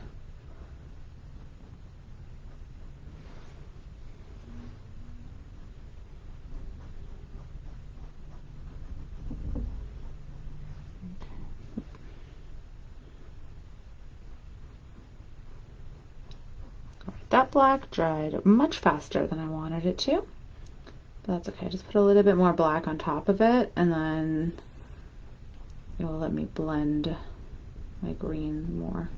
That black dried much faster than I wanted it to, but that's okay. Just put a little bit more black on top of it, and then it will let me blend my green more.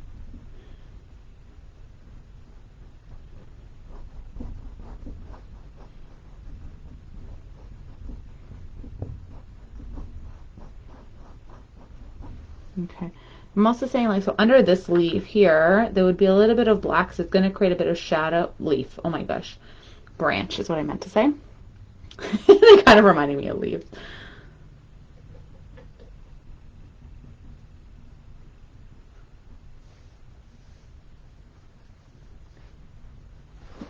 Okay. I'm also saying, like, so under this leaf here, there would be a little bit of black, so it's going to create a bit of shadow. Leaf, oh my gosh. Branch is what I meant to say. They kind of reminded me of leaves.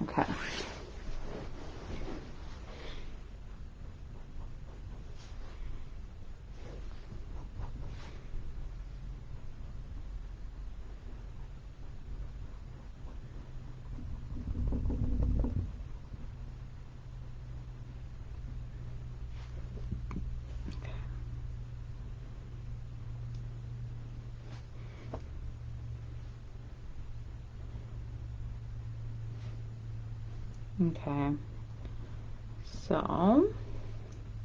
Okay. Okay, so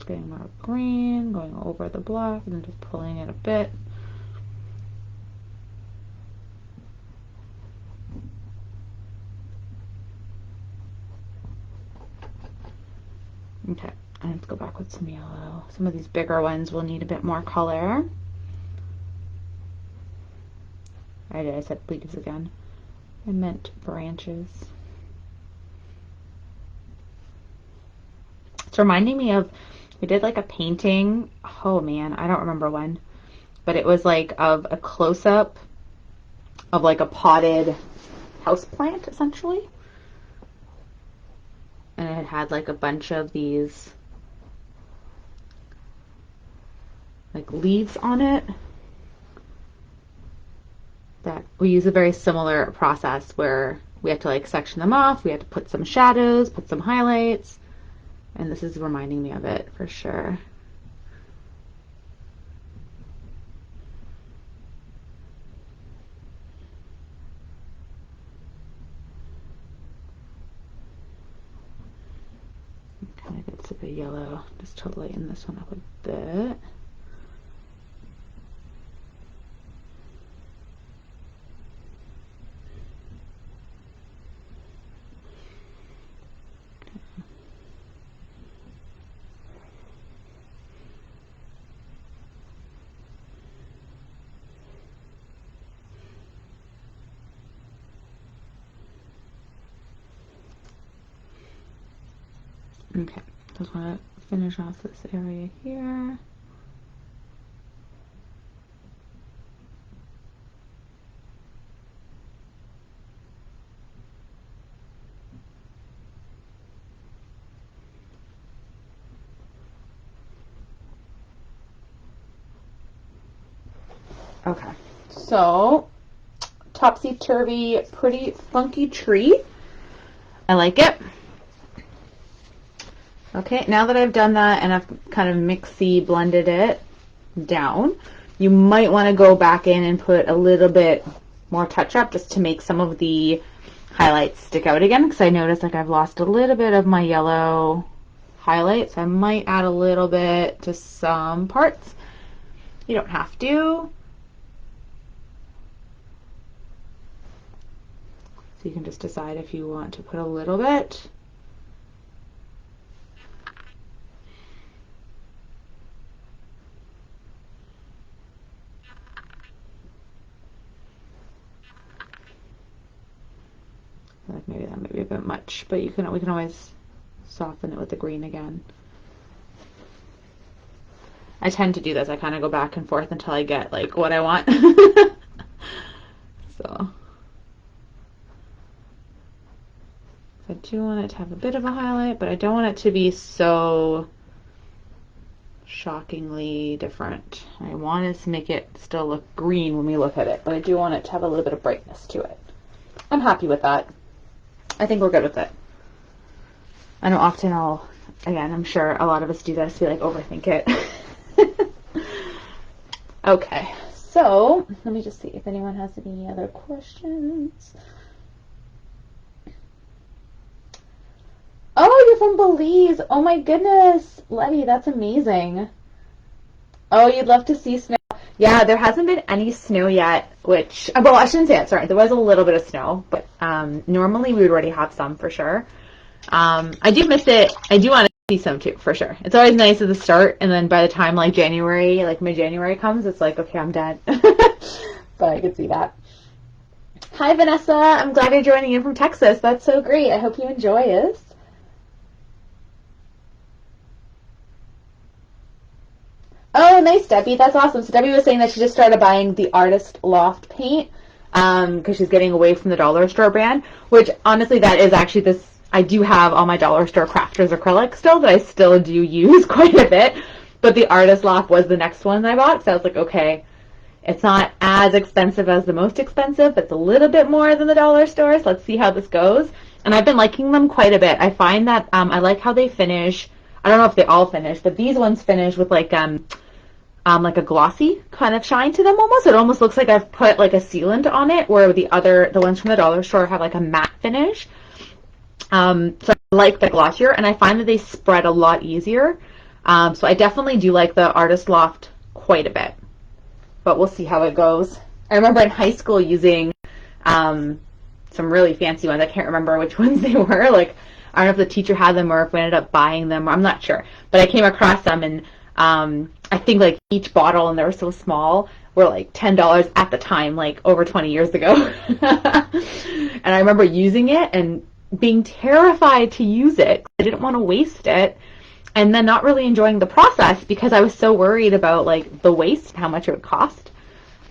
getting more green, going over the black, and then just pulling it a bit. Okay, I have to go back with some yellow. Some of these bigger ones will need a bit more color. I said leaves again. I meant branches. It's reminding me of, we did like a painting, oh man, I don't remember when, but it was like of a close-up of like a potted houseplant essentially. And it had like a bunch of these like leaves on it. That we use a very similar process where we have to like section them off, we have to put some shadows, put some highlights, and this is reminding me of it for sure. Kind of gets a bit yellow, just to lighten this one up a bit. Okay, just want to finish off this area here. Okay, so topsy-turvy, pretty funky tree. I like it. Okay, now that I've done that and I've kind of mixy blended it down, you might want to go back in and put a little bit more touch up just to make some of the highlights stick out again, because I noticed like I've lost a little bit of my yellow highlights. So I might add a little bit to some parts. You don't have to. So you can just decide if you want to put a little bit. Like maybe that might be a bit much, but we can always soften it with the green again. I tend to do this. I kind of go back and forth until I get like what I want. So I do want it to have a bit of a highlight, but I don't want it to be so shockingly different. I want to make it still look green when we look at it, but I do want it to have a little bit of brightness to it. I'm happy with that. I think we're good with it. I know often again, I'm sure a lot of us do this, we like overthink it. Okay, so let me just see if anyone has any other questions. Oh, you're from Belize. Oh my goodness, Letty, that's amazing. Oh, you'd love to see snow. Yeah, there hasn't been any snow yet, which, well, I shouldn't say that, sorry. There was a little bit of snow, but normally we would already have some for sure. I do miss it. I do want to see some too, for sure. It's always nice at the start, and then by the time like January, like mid-January comes, it's like, okay, I'm dead. But I could see that. Hi, Vanessa. I'm glad you're joining in from Texas. That's so great. I hope you enjoy it. Oh, nice, Debbie. That's awesome. So Debbie was saying that she just started buying the Artist Loft paint because she's getting away from the dollar store brand, which honestly, that is actually this. I do have all my dollar store crafters acrylic still that I still do use quite a bit, but the Artist Loft was the next one that I bought. So I was like, okay, it's not as expensive as the most expensive, but it's a little bit more than the dollar stores. Let's see how this goes. And I've been liking them quite a bit. I find that I like how they finish. I don't know if they all finish, but these ones finish with like a glossy kind of shine to them almost. It almost looks like I've put like a sealant on it, where the ones from the dollar store have like a matte finish. So I like the glossier, and I find that they spread a lot easier. So I definitely do like the Artist Loft quite a bit, but we'll see how it goes. I remember in high school using some really fancy ones. I can't remember which ones they were. Like I don't know if the teacher had them or if we ended up buying them. I'm not sure. But I came across them, and I think like each bottle, and they were so small, were like $10 at the time, like over 20 years ago. And I remember using it and being terrified to use it. I didn't want to waste it. And then not really enjoying the process because I was so worried about like the waste and how much it would cost.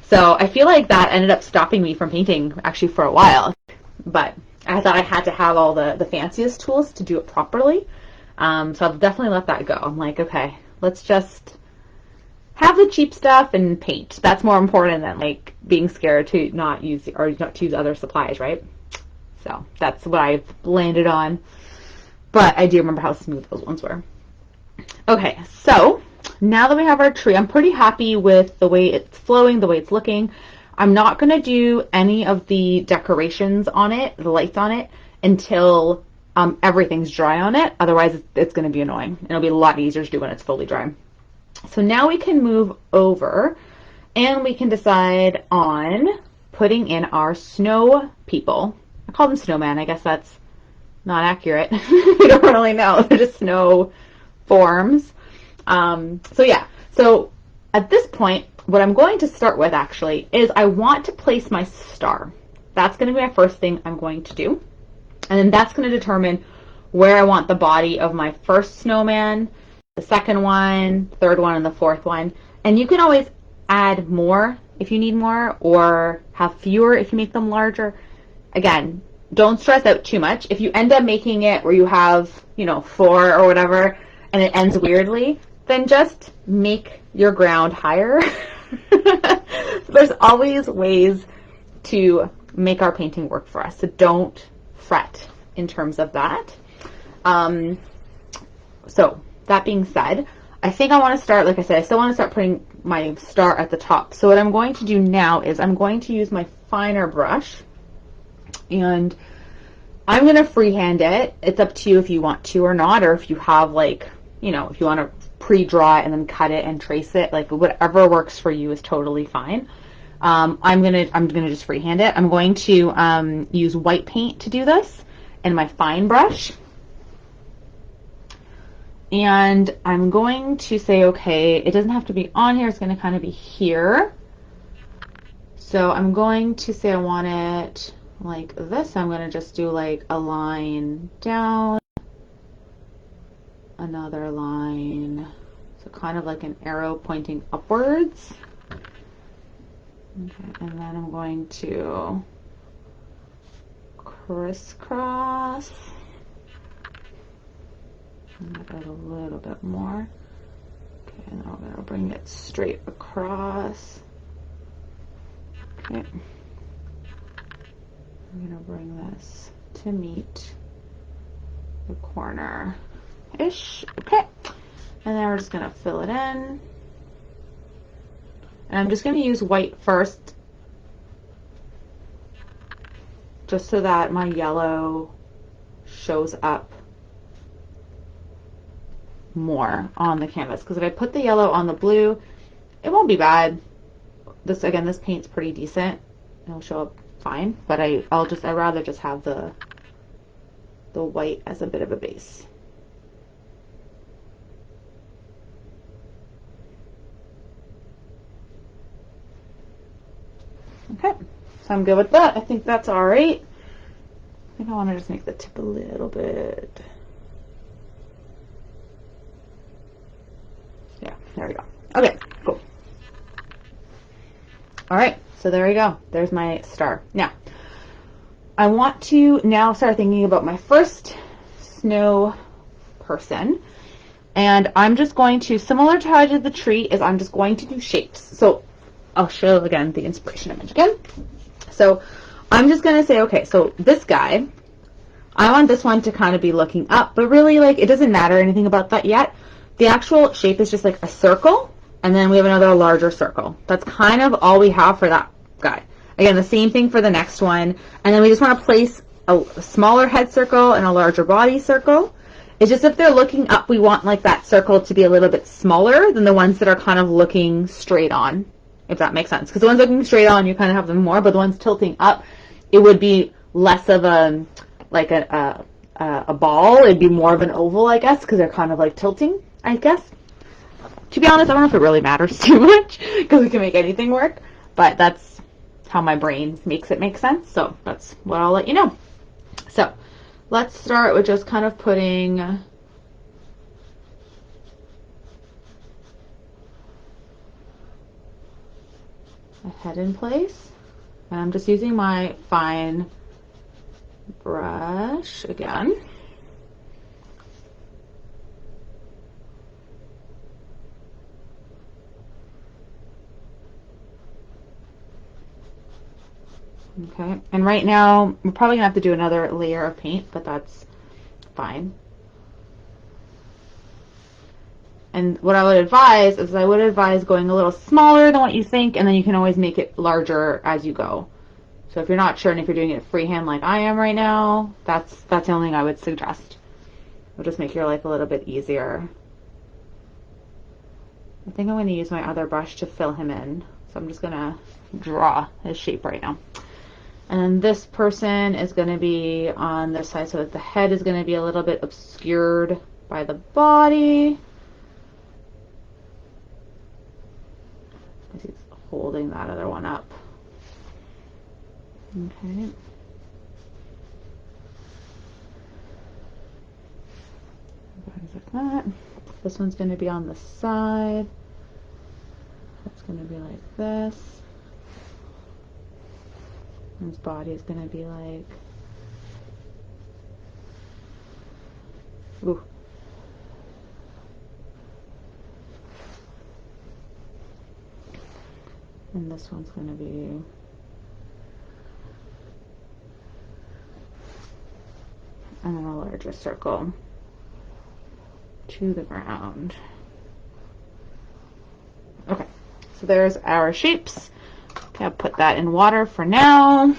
So I feel like that ended up stopping me from painting actually for a while. But I thought I had to have all the fanciest tools to do it properly. So I've definitely let that go. I'm like, okay, let's just have the cheap stuff and paint. That's more important than like being scared to not use other supplies, right? So that's what I've landed on. But I do remember how smooth those ones were. Okay, so now that we have our tree, I'm pretty happy with the way it's flowing, the way it's looking. I'm not going to do any of the decorations on it, the lights on it, until everything's dry on it. Otherwise, it's going to be annoying. It'll be a lot easier to do when it's fully dry. So now we can move over and we can decide on putting in our snow people. I call them snowmen. I guess that's not accurate. We don't really know. They're just snow forms. So yeah. So at this point, what I'm going to start with actually is I want to place my star. That's going to be my first thing I'm going to do. And then that's going to determine where I want the body of my first snowman, the second one, third one, and the fourth one. And you can always add more if you need more, or have fewer if you make them larger. Again, don't stress out too much. If you end up making it where you have, 4 or whatever, and it ends weirdly, then just make your ground higher. There's always ways to make our painting work for us, so don't fret in terms of that. So that being said, I think I want to start, like I said, I still want to start putting my star at the top. So what I'm going to do now is I'm going to use my finer brush, and I'm going to freehand it. It's up to you if you want to or not, or if you have like, if you want to pre-draw it and then cut it and trace it, like whatever works for you is totally fine. I'm gonna just freehand it. I'm going to use white paint to do this and my fine brush. And I'm going to say, okay, it doesn't have to be on here. It's going to kind of be here. So I'm going to say I want it like this. I'm going to just do like a line down, another line. So kind of like an arrow pointing upwards. Okay, and then I'm going to crisscross. Add a little bit more. Okay, and then I'm going to bring it straight across. Okay. I'm going to bring this to meet the corner-ish. Okay. And then we're just going to fill it in. And I'm just going to use white first, just so that my yellow shows up more on the canvas, because if I put the yellow on the blue, it won't be bad. This paint's pretty decent. It'll show up fine, but I'd rather just have the white as a bit of a base. Okay, so I'm good with that. I think that's all right. I think I want to just make the tip a little bit. Yeah, there we go. Okay, cool. All right, so there we go. There's my star. Now, I want to now start thinking about my first snow person. And I'm just going to, similar to how I did the tree, is I'm just going to do shapes. So I'll show again the inspiration image again. So I'm just going to say, okay, so this guy, I want this one to kind of be looking up, but really, like, it doesn't matter anything about that yet. The actual shape is just like a circle, and then we have another larger circle. That's kind of all we have for that guy. Again, the same thing for the next one. And then we just want to place a smaller head circle and a larger body circle. It's just if they're looking up, we want like that circle to be a little bit smaller than the ones that are kind of looking straight on, if that makes sense. Because the ones looking straight on, you kind of have them more, but the ones tilting up, it would be less of a, like a a ball. It'd be more of an oval, I guess, because they're kind of like tilting, I guess. To be honest, I don't know if it really matters too much because we can make anything work, but that's how my brain makes it make sense. So that's what I'll let you know. So let's start with just kind of putting a head in place. And I'm just using my fine brush again. Okay, and right now we're probably gonna have to do another layer of paint, but that's fine. And what I would advise is going a little smaller than what you think, and then you can always make it larger as you go. So if you're not sure and if you're doing it freehand like I am right now, that's the only thing I would suggest. It'll just make your life a little bit easier. I think I'm going to use my other brush to fill him in. So I'm just going to draw his shape right now. And then this person is going to be on this side, so that the head is going to be a little bit obscured by the body. He's holding that other one up. Okay. Like that. This one's going to be on the side. That's going to be like this. His body is going to be like, ooh. And this one's going to be and then a larger circle to the ground. Okay, so there's our shapes. Okay, I'll put that in water for now. I'm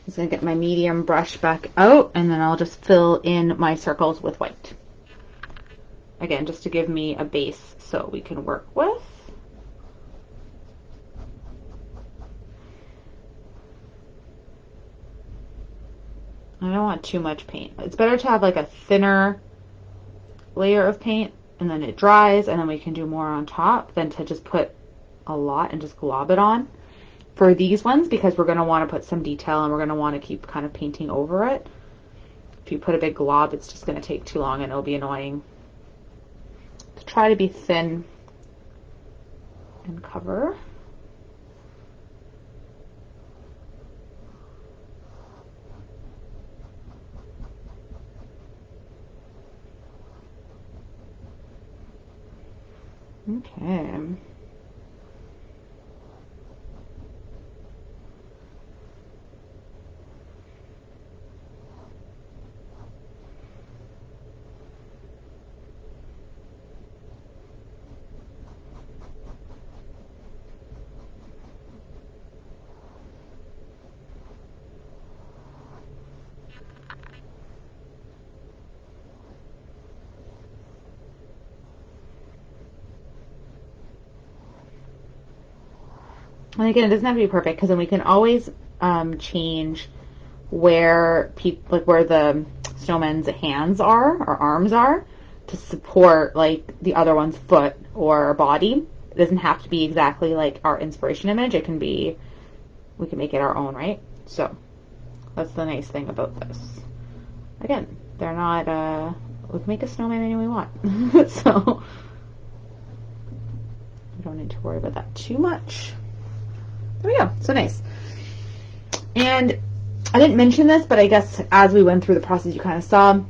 just going to get my medium brush back out, and then I'll just fill in my circles with white. Again, just to give me a base so we can work with. I don't want too much paint. It's better to have like a thinner layer of paint and then it dries and then we can do more on top than to just put a lot and just glob it on for these ones, because we're going to want to put some detail and we're going to want to keep kind of painting over it. If you put a big glob, it's just going to take too long and it'll be annoying. So try to be thin and cover. Okay. And again, it doesn't have to be perfect because then we can always change where where the snowman's hands are or arms are to support like the other one's foot or body. It doesn't have to be exactly like our inspiration image. It can be, we can make it our own, right? So that's the nice thing about this. Again, they're not, we can make a snowman any way we want. So we don't need to worry about that too much. There we go. So nice. And I didn't mention this, but I guess as we went through the process, you kind of saw.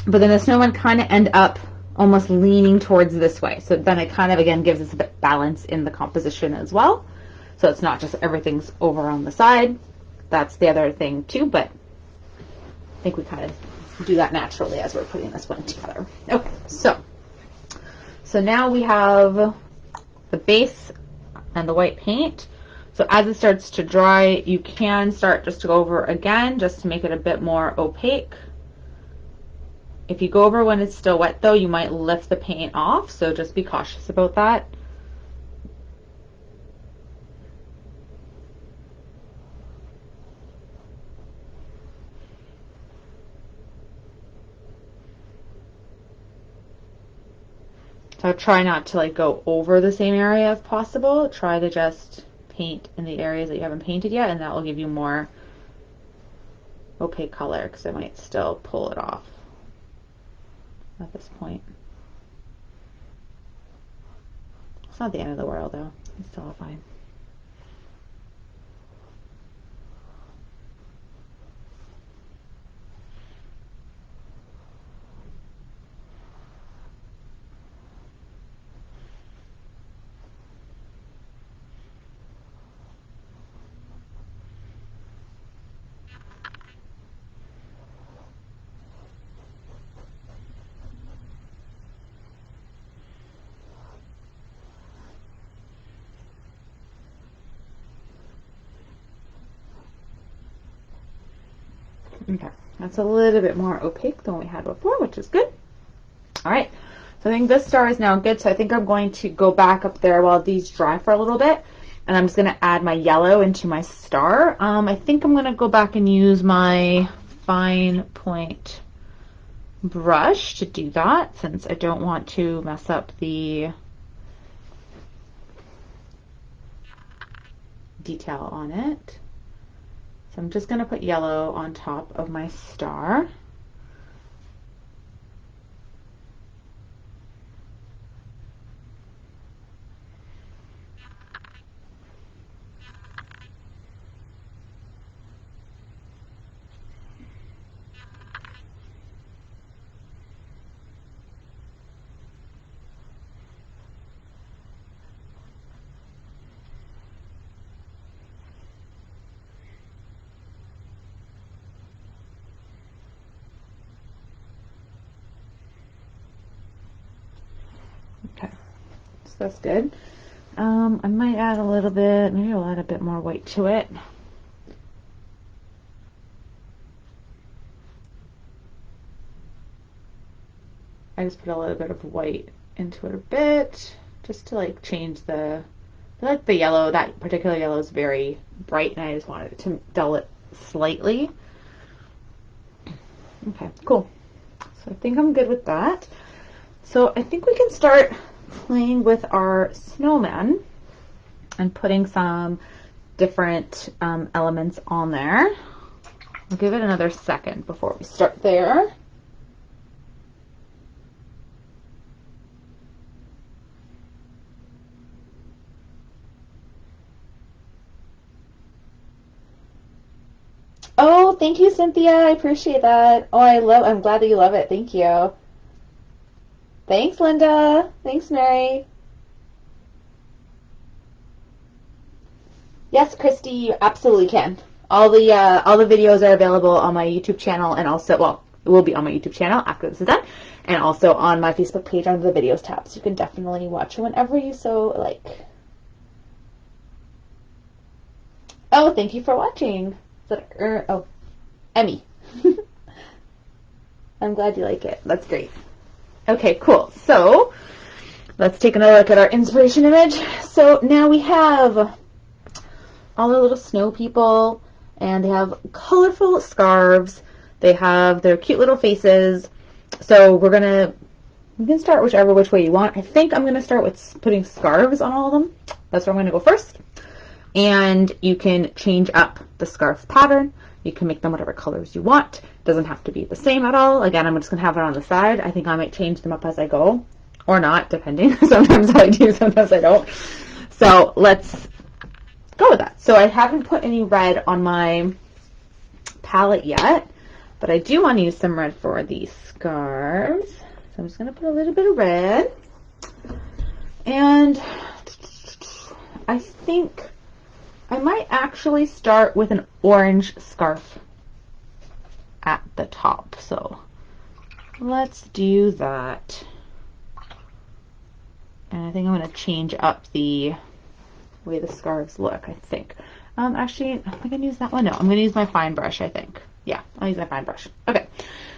But then the snowman kind of end up almost leaning towards this way. So then it kind of, again, gives us a bit balance in the composition as well. So it's not just everything's over on the side. That's the other thing too, but I think we kind of do that naturally as we're putting this one together. Okay, so now we have the base and the white paint. So as it starts to dry, you can start just to go over again, just to make it a bit more opaque. If you go over when it's still wet though, you might lift the paint off, so just be cautious about that. So try not to like go over the same area if possible. Try to just paint in the areas that you haven't painted yet, and that will give you more opaque color, because I might still pull it off at this point. It's not the end of the world though. It's still all fine. Okay, that's a little bit more opaque than we had before, which is good. All right, so I think this star is now good. So I think I'm going to go back up there while these dry for a little bit, and I'm just going to add my yellow into my star. I think I'm going to go back and use my fine point brush to do that, since I don't want to mess up the detail on it. So I'm just going to put yellow on top of my star. Okay, so that's good. I might add a little bit, maybe I'll add a bit more white to it. I just put a little bit of white into it a bit, just to like change the, I feel like the yellow, that particular yellow is very bright, and I just wanted to dull it slightly. Okay, cool. So I think I'm good with that. So I think we can start playing with our snowman and putting some different elements on there. I'll give it another second before we start there. Oh, thank you, Cynthia. I appreciate that. Oh, I'm glad that you love it. Thank you. Thanks, Linda. Thanks, Mary. Yes, Christy, you absolutely can. All the videos are available on my YouTube channel, and also, well, it will be on my YouTube channel after this is done, and also on my Facebook page under the videos tab. So you can definitely watch it whenever you so like. Oh, thank you for watching. Is that, oh, Emmy. I'm glad you like it. That's great. Okay, cool. So let's take another look at our inspiration image. So now we have all the little snow people, and they have colorful scarves. They have their cute little faces. So we can start which way you want. I think I'm gonna start with putting scarves on all of them. That's where I'm gonna go first. And you can change up the scarf pattern. You can make them whatever colors you want. Doesn't have to be the same at all. Again, I'm just gonna have it on the side. I think I might change them up as I go, or not, depending. Sometimes I do, sometimes I don't. So let's go with that. So I haven't put any red on my palette yet, but I do want to use some red for these scarves. So I'm just gonna put a little bit of red. And I think I might actually start with an orange scarf at the top. So let's do that. And I think I'm going to change up the way the scarves look, I think. Actually, am I going to use that one? No, I'm going to use my fine brush, I think. Yeah, I'll use my fine brush. Okay,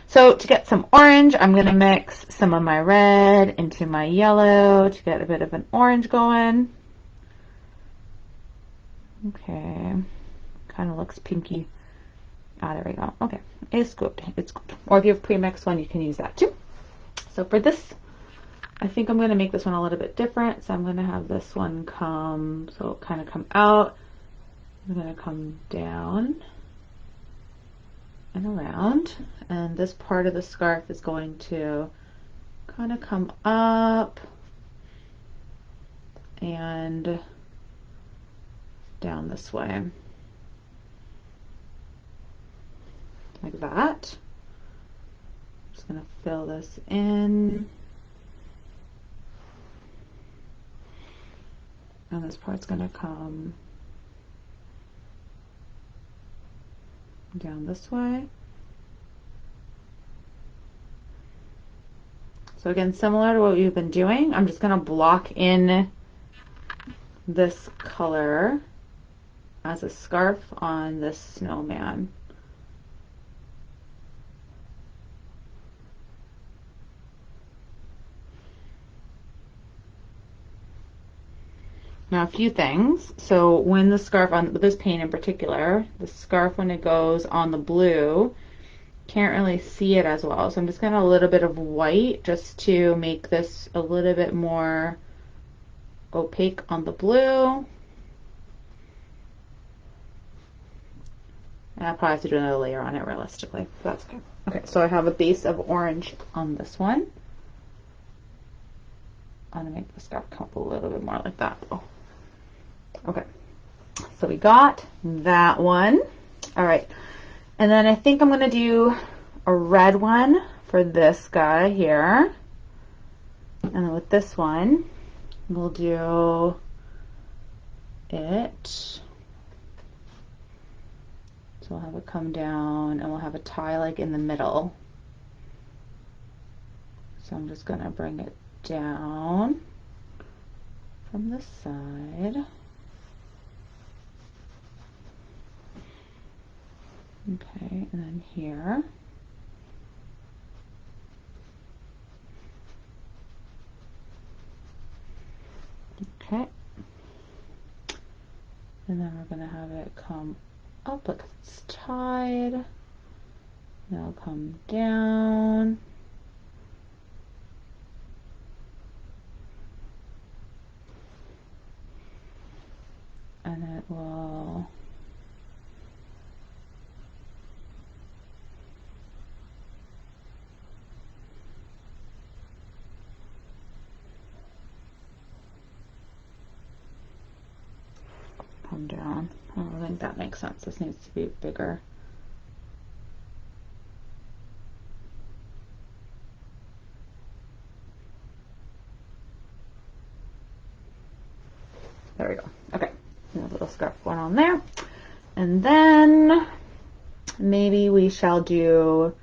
so to get some orange, I'm going to mix some of my red into my yellow to get a bit of an orange going. Okay, kind of looks pinky. Ah, there we go. Okay, it's good. It's good. Or if you have pre-mixed one, you can use that too. So for this I think I'm going to make this one a little bit different. So I'm going to have this one come, so it'll kind of come out. I'm going to come down and around. And this part of the scarf is going to kind of come up and down this way. Like that. I'm just going to fill this in. And this part's going to come down this way. So again, similar to what we've been doing, I'm just going to block in this color as a scarf on this snowman. Now a few things. So when the scarf on this paint in particular, the scarf when it goes on the blue, can't really see it as well. So I'm just gonna a little bit of white just to make this a little bit more opaque on the blue. And I'll probably have to do another layer on it realistically. But that's okay. Okay, so I have a base of orange on this one. I'm gonna make the scarf come up a little bit more like that. Oh. Okay, so we got that one. All right, and then I think I'm gonna do a red one for this guy here. And then with this one, we'll do it. So we'll have it come down and we'll have a tie like in the middle. So I'm just gonna bring it down from this side. Okay, and then here. Okay. And then we're going to have it come up like it's tied. Then it'll come down. And it will come down. I don't think that makes sense. This needs to be bigger. There we go. Okay, a little scarf going on there. And then maybe we shall do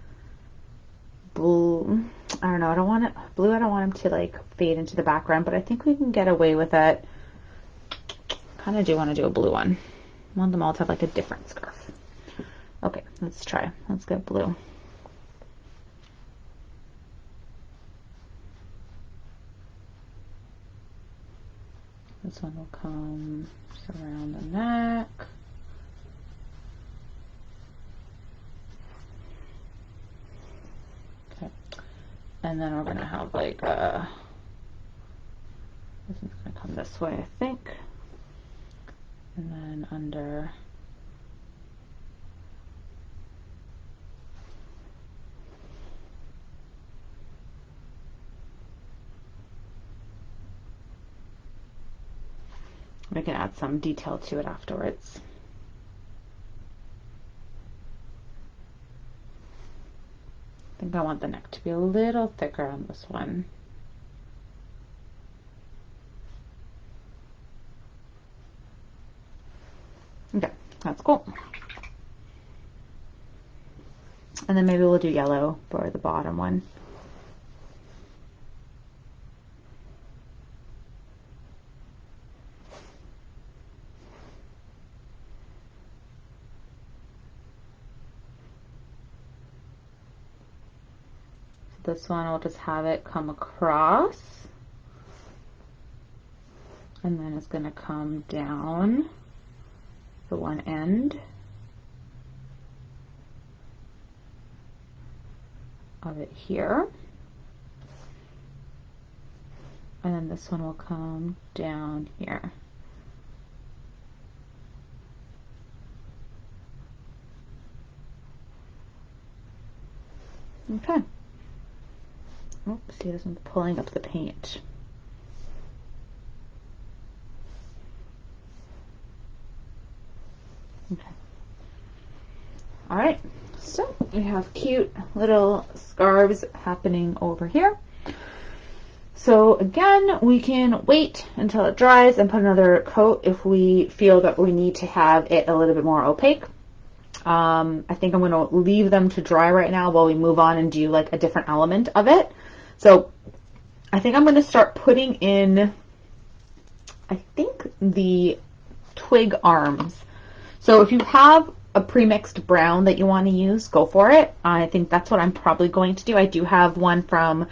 blue. I don't know, I don't want it blue. I don't want him to like fade into the background, but I think we can get away with it. Kind of do want to do a blue one. I want them all to have like a different scarf. Okay, let's try. Let's get blue. This one will come just around the neck. Okay, and then we're gonna have like a. This one's gonna come this way, I think. And then under we can add some detail to it afterwards. I think I want the neck to be a little thicker on this one. Okay, that's cool. And then maybe we'll do yellow for the bottom one. This one, I'll just have it come across. And then it's going to come down the one end of it here. and then this one will come down here. Okay. Oops, see, this one's pulling up the paint. Okay. All right, so we have cute little scarves happening over here. So again, we can wait until it dries and put another coat if we feel that we need to have it a little bit more opaque. I think I'm going to leave them to dry right now while we move on and do like a different element of it. So I think I'm going to start putting in, I think, the twig arms. So if you have a pre-mixed brown that you want to use, go for it. I think that's what I'm probably going to do. I do have one from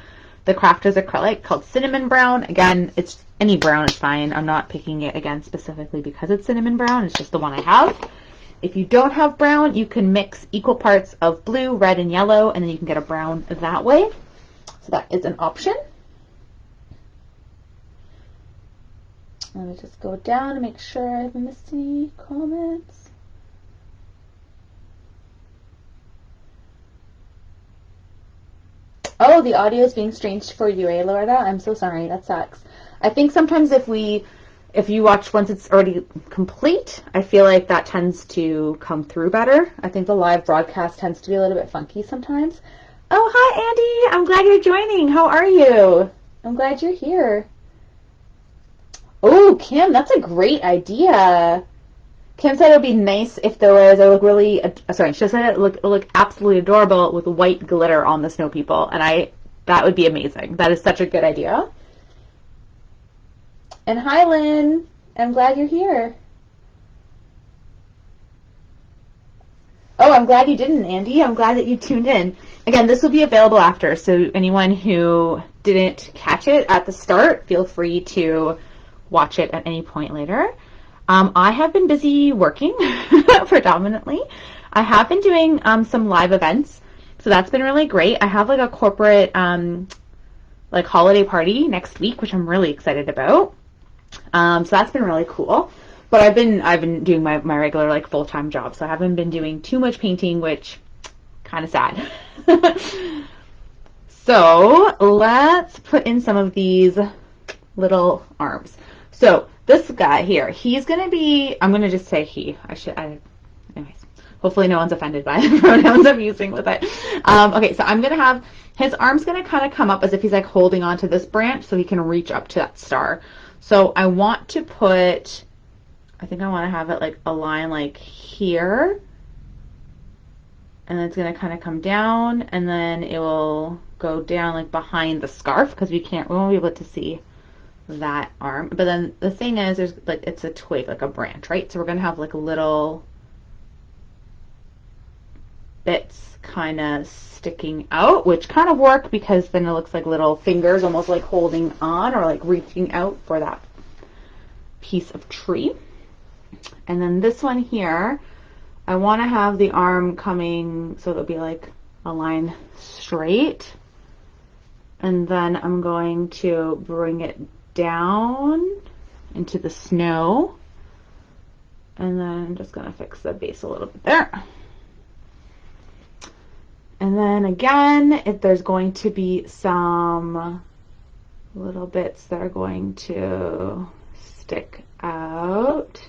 the Crafters acrylic called cinnamon brown. Again, it's any brown is fine. I'm not picking it again specifically because it's cinnamon brown. It's just the one I have. If you don't have brown, you can mix equal parts of blue, red, and yellow, and then you can get a brown that way. So that is an option. Let me just go down and make sure I haven't missed any comments. Oh, the audio is being strange for you, eh, Laura? I'm so sorry. That sucks. I think sometimes if you watch once it's already complete, I feel like that tends to come through better. I think the live broadcast tends to be a little bit funky sometimes. Oh, hi, Andy. I'm glad you're joining. How are you? I'm glad you're here. Oh, Kim, that's a great idea. Kim said it would be nice if there was, it look really, sorry, she said it look absolutely adorable with white glitter on the snow people. And that would be amazing. That is such a good idea. And hi, Lynn. I'm glad you're here. Oh, I'm glad you didn't, Andy. I'm glad that you tuned in. Again, this will be available after, so anyone who didn't catch it at the start, feel free to watch it at any point later. I have been busy working predominantly. I have been doing some live events, so that's been really great. I have like a corporate like holiday party next week, which I'm really excited about. So that's been really cool. But I've been doing my regular like full-time job, so I haven't been doing too much painting, which kind of sad. So let's put in some of these little arms. So this guy here, he's gonna be, I'm gonna just say he. Anyways, hopefully no one's offended by the pronouns I'm using with it. Okay, so I'm gonna have his arm's gonna kind of come up as if he's like holding onto this branch so he can reach up to that star. So I want to put, I think I want to have it like a line like here, and then it's going to kind of come down, and then it will go down like behind the scarf because we won't be able to see that arm. But then the thing is, there's like, it's a twig, like a branch, right? So we're going to have like little bits kind of sticking out, which kind of work because then it looks like little fingers almost like holding on or like reaching out for that piece of tree. And then this one here, I want to have the arm coming so it'll be like a line straight, and then I'm going to bring it down into the snow, and then I'm just going to fix the base a little bit there. And then again, if there's going to be some little bits that are going to stick out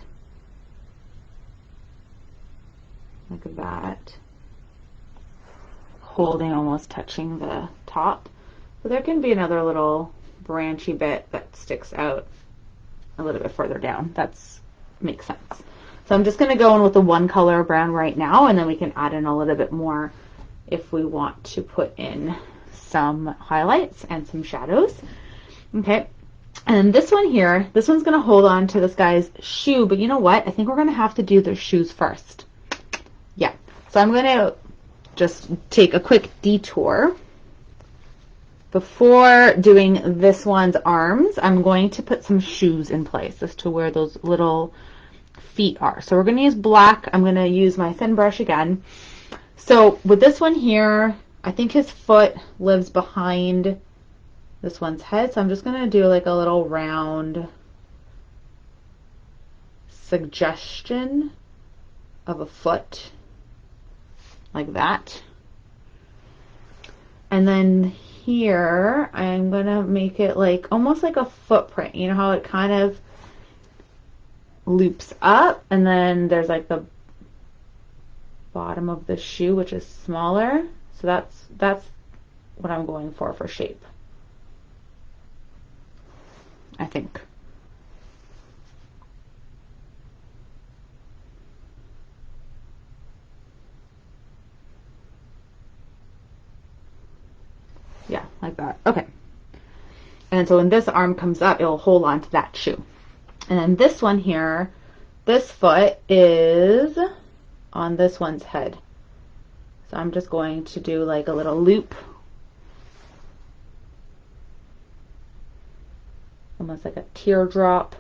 like that, holding, almost touching the top. So there can be another little branchy bit that sticks out a little bit further down. That's makes sense. So I'm just going to go in with the one color brown right now, and then we can add in a little bit more if we want to put in some highlights and some shadows. Okay, and this one here, this one's going to hold on to this guy's shoe, but you know what? I think we're going to have to do their shoes first. Yeah, so I'm going to just take a quick detour. Before doing this one's arms, I'm going to put some shoes in place as to where those little feet are. So we're going to use black. I'm going to use my thin brush again. So with this one here, I think his foot lives behind this one's head. So I'm just going to do like a little round suggestion of a foot, like that. And then here, I'm going to make it like almost like a footprint. You know how it kind of loops up, and then there's like the bottom of the shoe, which is smaller. So that's what I'm going for shape, I think. Yeah, like that. Okay. And so when this arm comes up, it will hold on to that shoe. And then this one here, this foot is on this one's head. So I'm just going to do like a little loop, almost like a teardrop,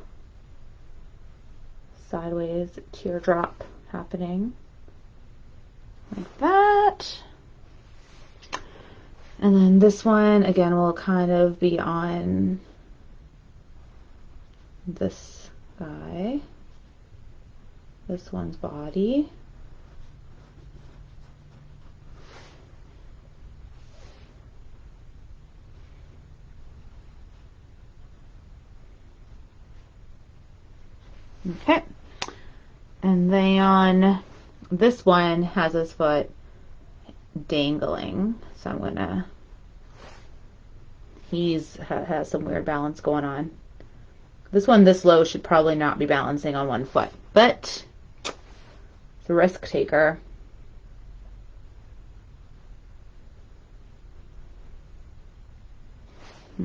sideways teardrop happening, like that. And then this one, again, will kind of be on this guy, this one's body. Okay. And then this one has his foot dangling. So I'm gonna, has some weird balance going on. This one this low should probably not be balancing on one foot, but it's a risk taker.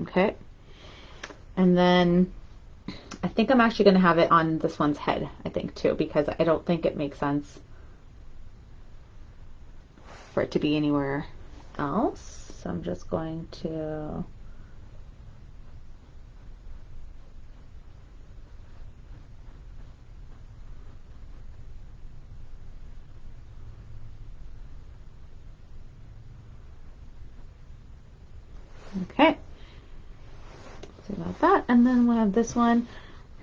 Okay. And then I think I'm actually going to have it on this one's head, I think, too, because I don't think it makes sense for it to be anywhere else. So I'm just going to okay. So about that, and then we'll have this one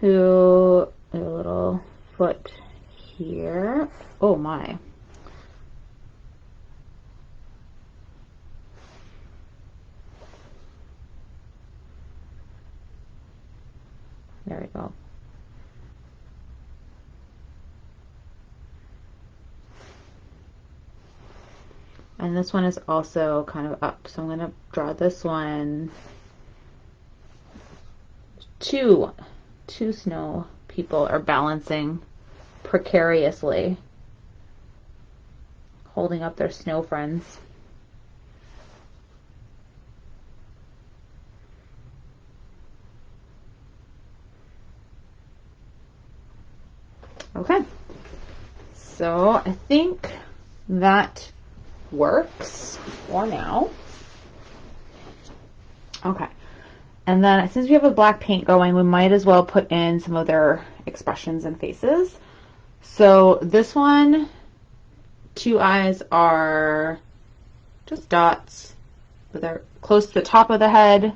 who a little foot here. Oh my. There we go. And this one is also kind of up. So I'm going to draw this one. Two snow people are balancing precariously, holding up their snow friends. Okay, so I think that works for now. Okay, and then since we have a black paint going, we might as well put in some of their expressions and faces. So this one, two eyes are just dots, but they're close to the top of the head.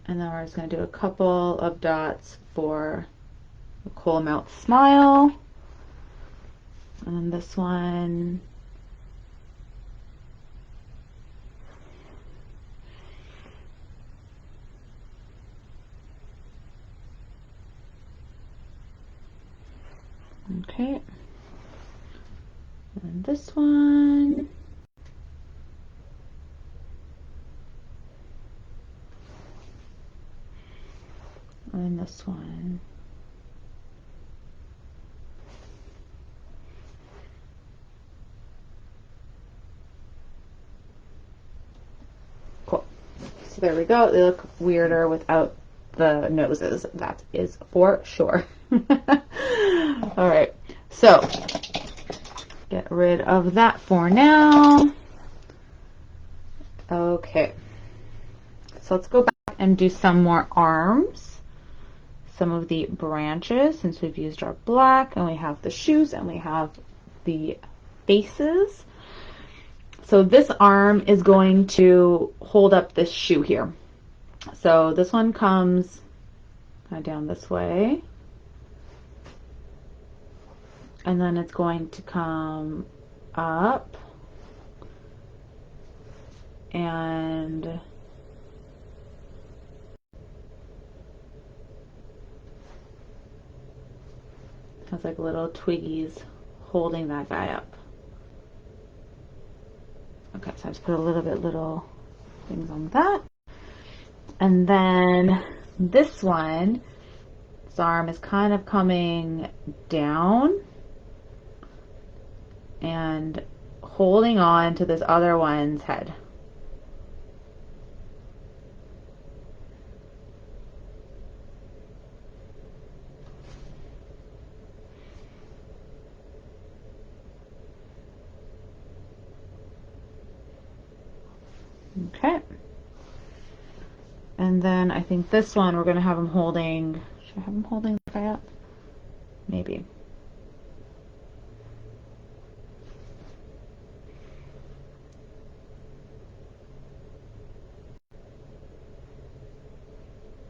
And then we're just going to do a couple of dots for the cool mouth smile. And then this one, okay. And this one. And this one. Cool. So there we go. They look weirder without the noses. That is for sure. All right. So get rid of that for now. Okay. So let's go back and do some more arms. Some of the branches, since we've used our black, and we have the shoes, and we have the faces. So this arm is going to hold up this shoe here. So this one comes kind of down this way. And then it's going to come up and has like little twiggies holding that guy up. Okay, so I just put a little things on that. And then this one, this arm is kind of coming down and holding on to this other one's head. Okay. And then I think this one we're going to have him holding, should I have him holding the guy up? Maybe.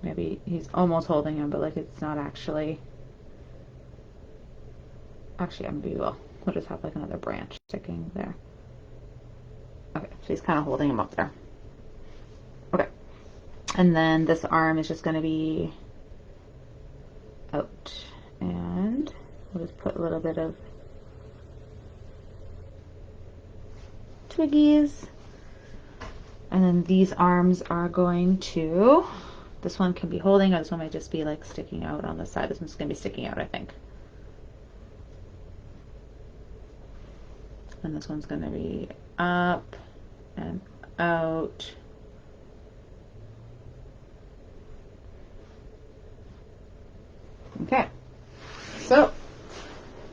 Maybe he's almost holding him, but like it's not actually. Actually, maybe we'll just have like another branch sticking there. Okay, so he's kind of holding him up there. Okay. And then this arm is just going to be out. And we'll just put a little bit of twiggies. And then these arms are going to, this one can be holding, or this one might just be like sticking out on the side. This one's going to be sticking out, I think. And this one's going to be up and out. Okay, so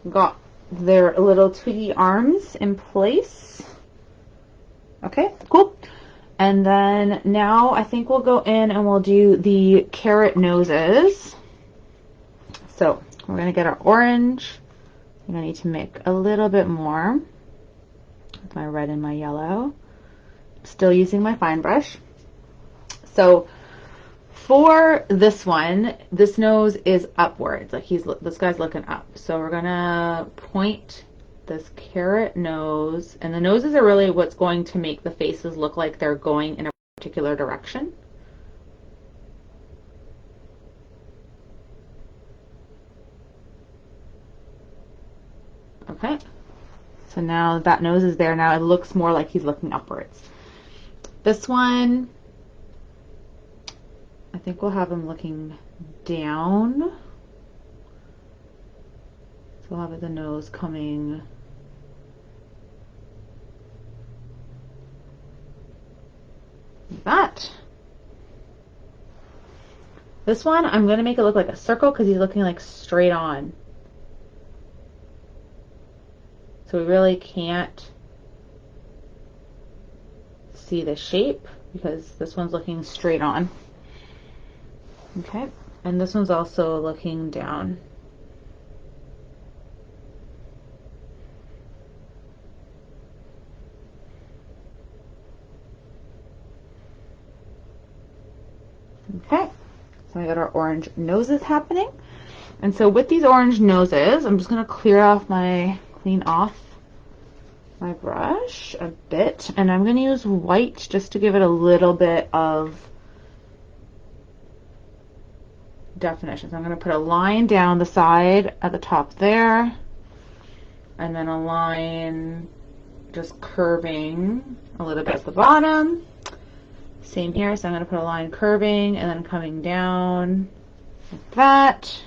we've got their little twiggy arms in place. Okay, cool. And then now I think we'll go in and we'll do the carrot noses. So we're going to get our orange. I'm going to need to make a little bit more with my red and my yellow. Still using my fine brush. So for this one, this nose is upwards, like this guy's looking up. So we're gonna point this carrot nose, and the noses are really what's going to make the faces look like they're going in a particular direction. Okay, so now that nose is there. Now it looks more like he's looking upwards. This one, I think we'll have him looking down. So we'll have the nose coming like that. This one, I'm going to make it look like a circle because he's looking like straight on. So we really can't see the shape because this one's looking straight on. Okay, and this one's also looking down. Okay, so we got our orange noses happening. And so with these orange noses, I'm just going to clean off my brush a bit, and I'm going to use white just to give it a little bit of definition. So I'm going to put a line down the side at the top there, and then a line just curving a little bit at the bottom. Same here, so I'm going to put a line curving and then coming down like that.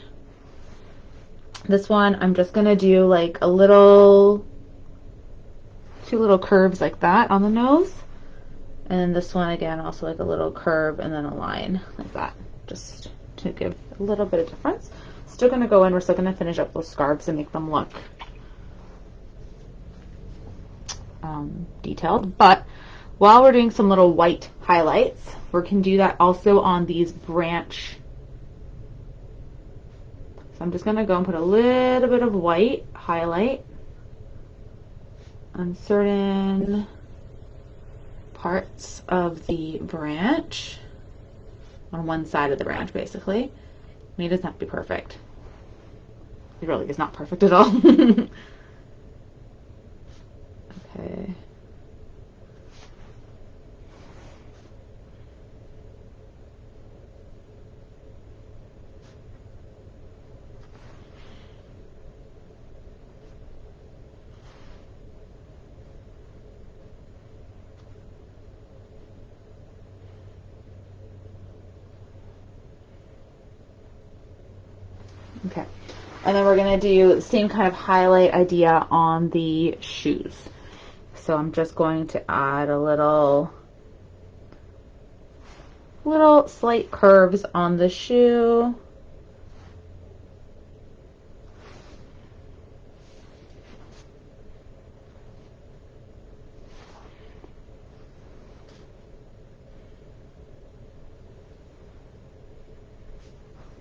This one, I'm just going to do like a little, two little curves like that on the nose. And this one, again, also like a little curve and then a line like that, just to give a little bit of difference. Still going to go in, we're still going to finish up those scarves and make them look detailed. But while we're doing some little white highlights, we can do that also on these branch. So I'm just going to go and put a little bit of white highlight on certain parts of the branch on one side of the branch, basically. I mean, it doesn't have to be perfect. It really is not perfect at all. Okay. Okay, and then we're gonna do the same kind of highlight idea on the shoes. So I'm just going to add a little slight curves on the shoe.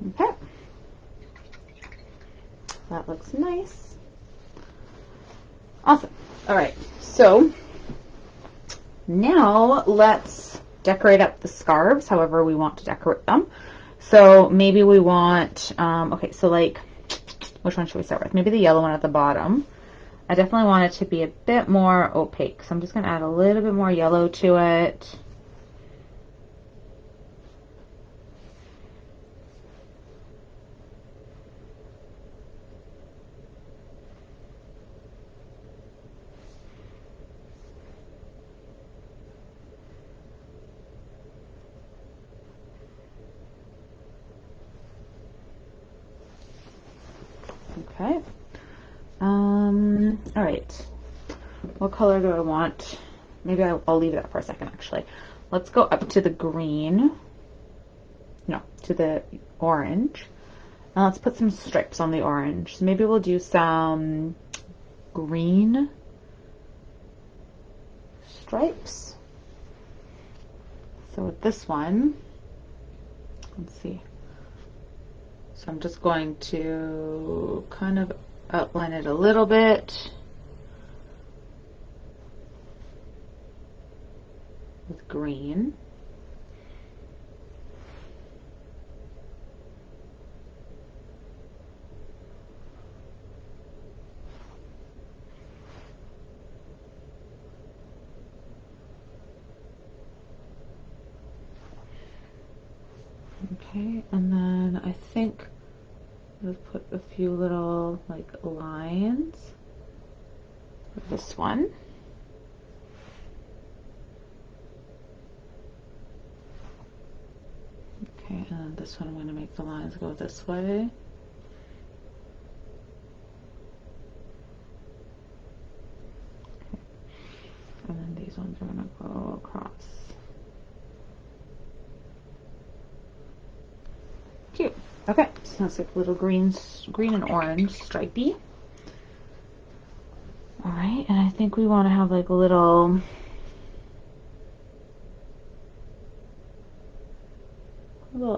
Okay. That looks nice. Awesome. All right, so now let's decorate up the scarves however we want to decorate them. So maybe we want, okay, so like, which one should we start with? Maybe the yellow one at the bottom. I definitely want it to be a bit more opaque, so I'm just going to add a little bit more yellow to it. Okay. All right. What color do I want? Maybe I'll leave that for a second, actually. Let's go up to the green. No, to the orange. Now let's put some stripes on the orange. So maybe we'll do some green stripes. So with this one, let's see. So I'm just going to kind of outline it a little bit with green. Okay, and then I think I'll put a few little like lines for this one. Okay, and this one I'm going to make the lines go this way. Okay. And then these ones are going to go across. Cute. Okay, so it's like little green and orange stripey. All right, and I think we want to have like a little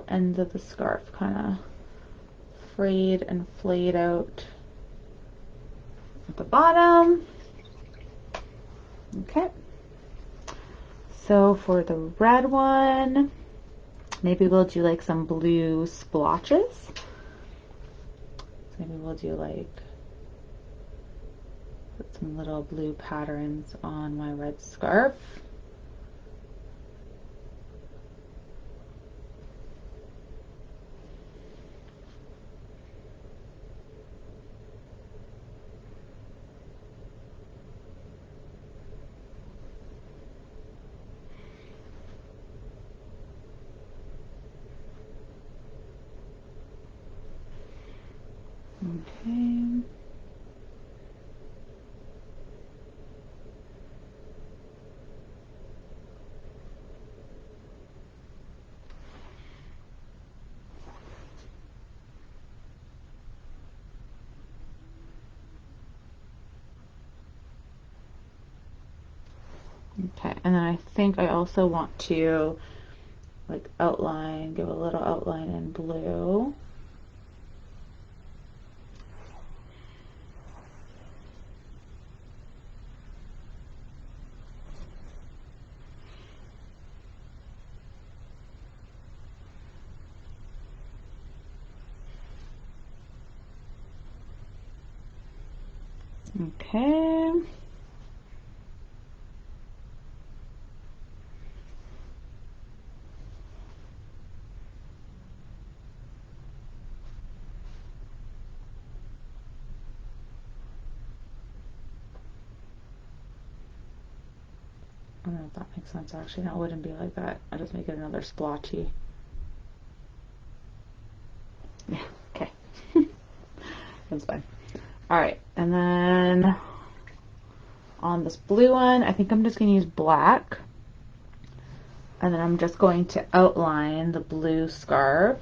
ends of the scarf kind of frayed and flayed out at the bottom. Okay. So for the red one, maybe we'll do like some blue splotches. So maybe we'll do like, put some little blue patterns on my red scarf. Okay. Okay, and then I think I also want to like outline, give a little outline in blue. Okay. I don't know if that makes sense. Actually, that wouldn't be like that. I'll just make it another splotchy. Yeah, okay. That's fine. Alright, and then on this blue one, I think I'm just going to use black. And then I'm just going to outline the blue scarf.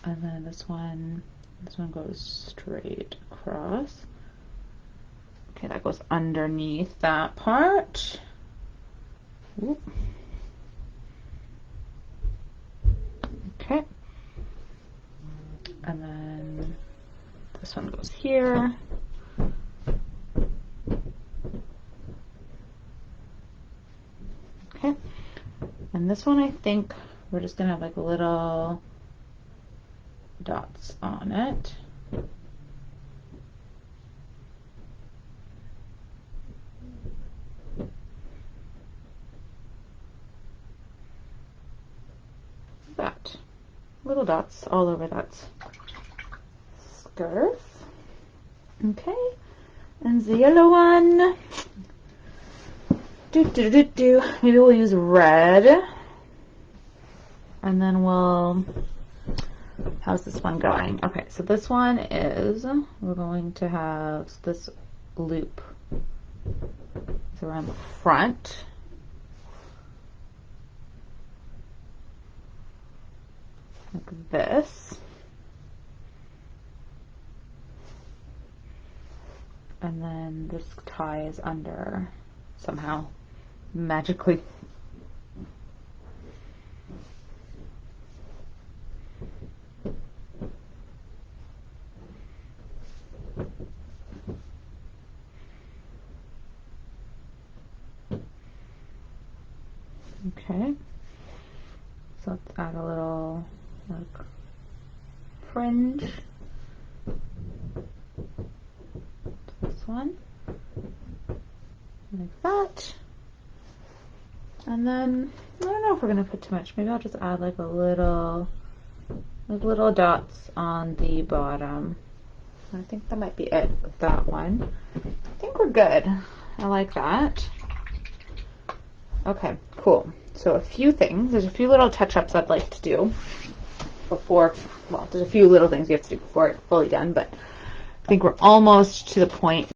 And then this one goes straight across. Okay, that goes underneath that part. Oop. Okay. And then this one goes here. Okay. And this one, I think we're just gonna have like little dots on it. That. Little dots all over that scarf. Okay. And the yellow one. Maybe we'll use red. And then how's this one going? Okay, so this one is, we're going to have this loop. It's around the front. Like this. And then this tie is under somehow, magically. Okay, so let's add a little like fringe to this one, like that. And then I don't know if we're gonna put too much. Maybe I'll just add like a little, like little dots on the bottom. I think that might be it with that one. I think we're good. I like that. Okay, cool. So a few things. There's a few little touch-ups I'd like to do before, well, there's a few little things you have to do before it's fully done, but I think we're almost to the point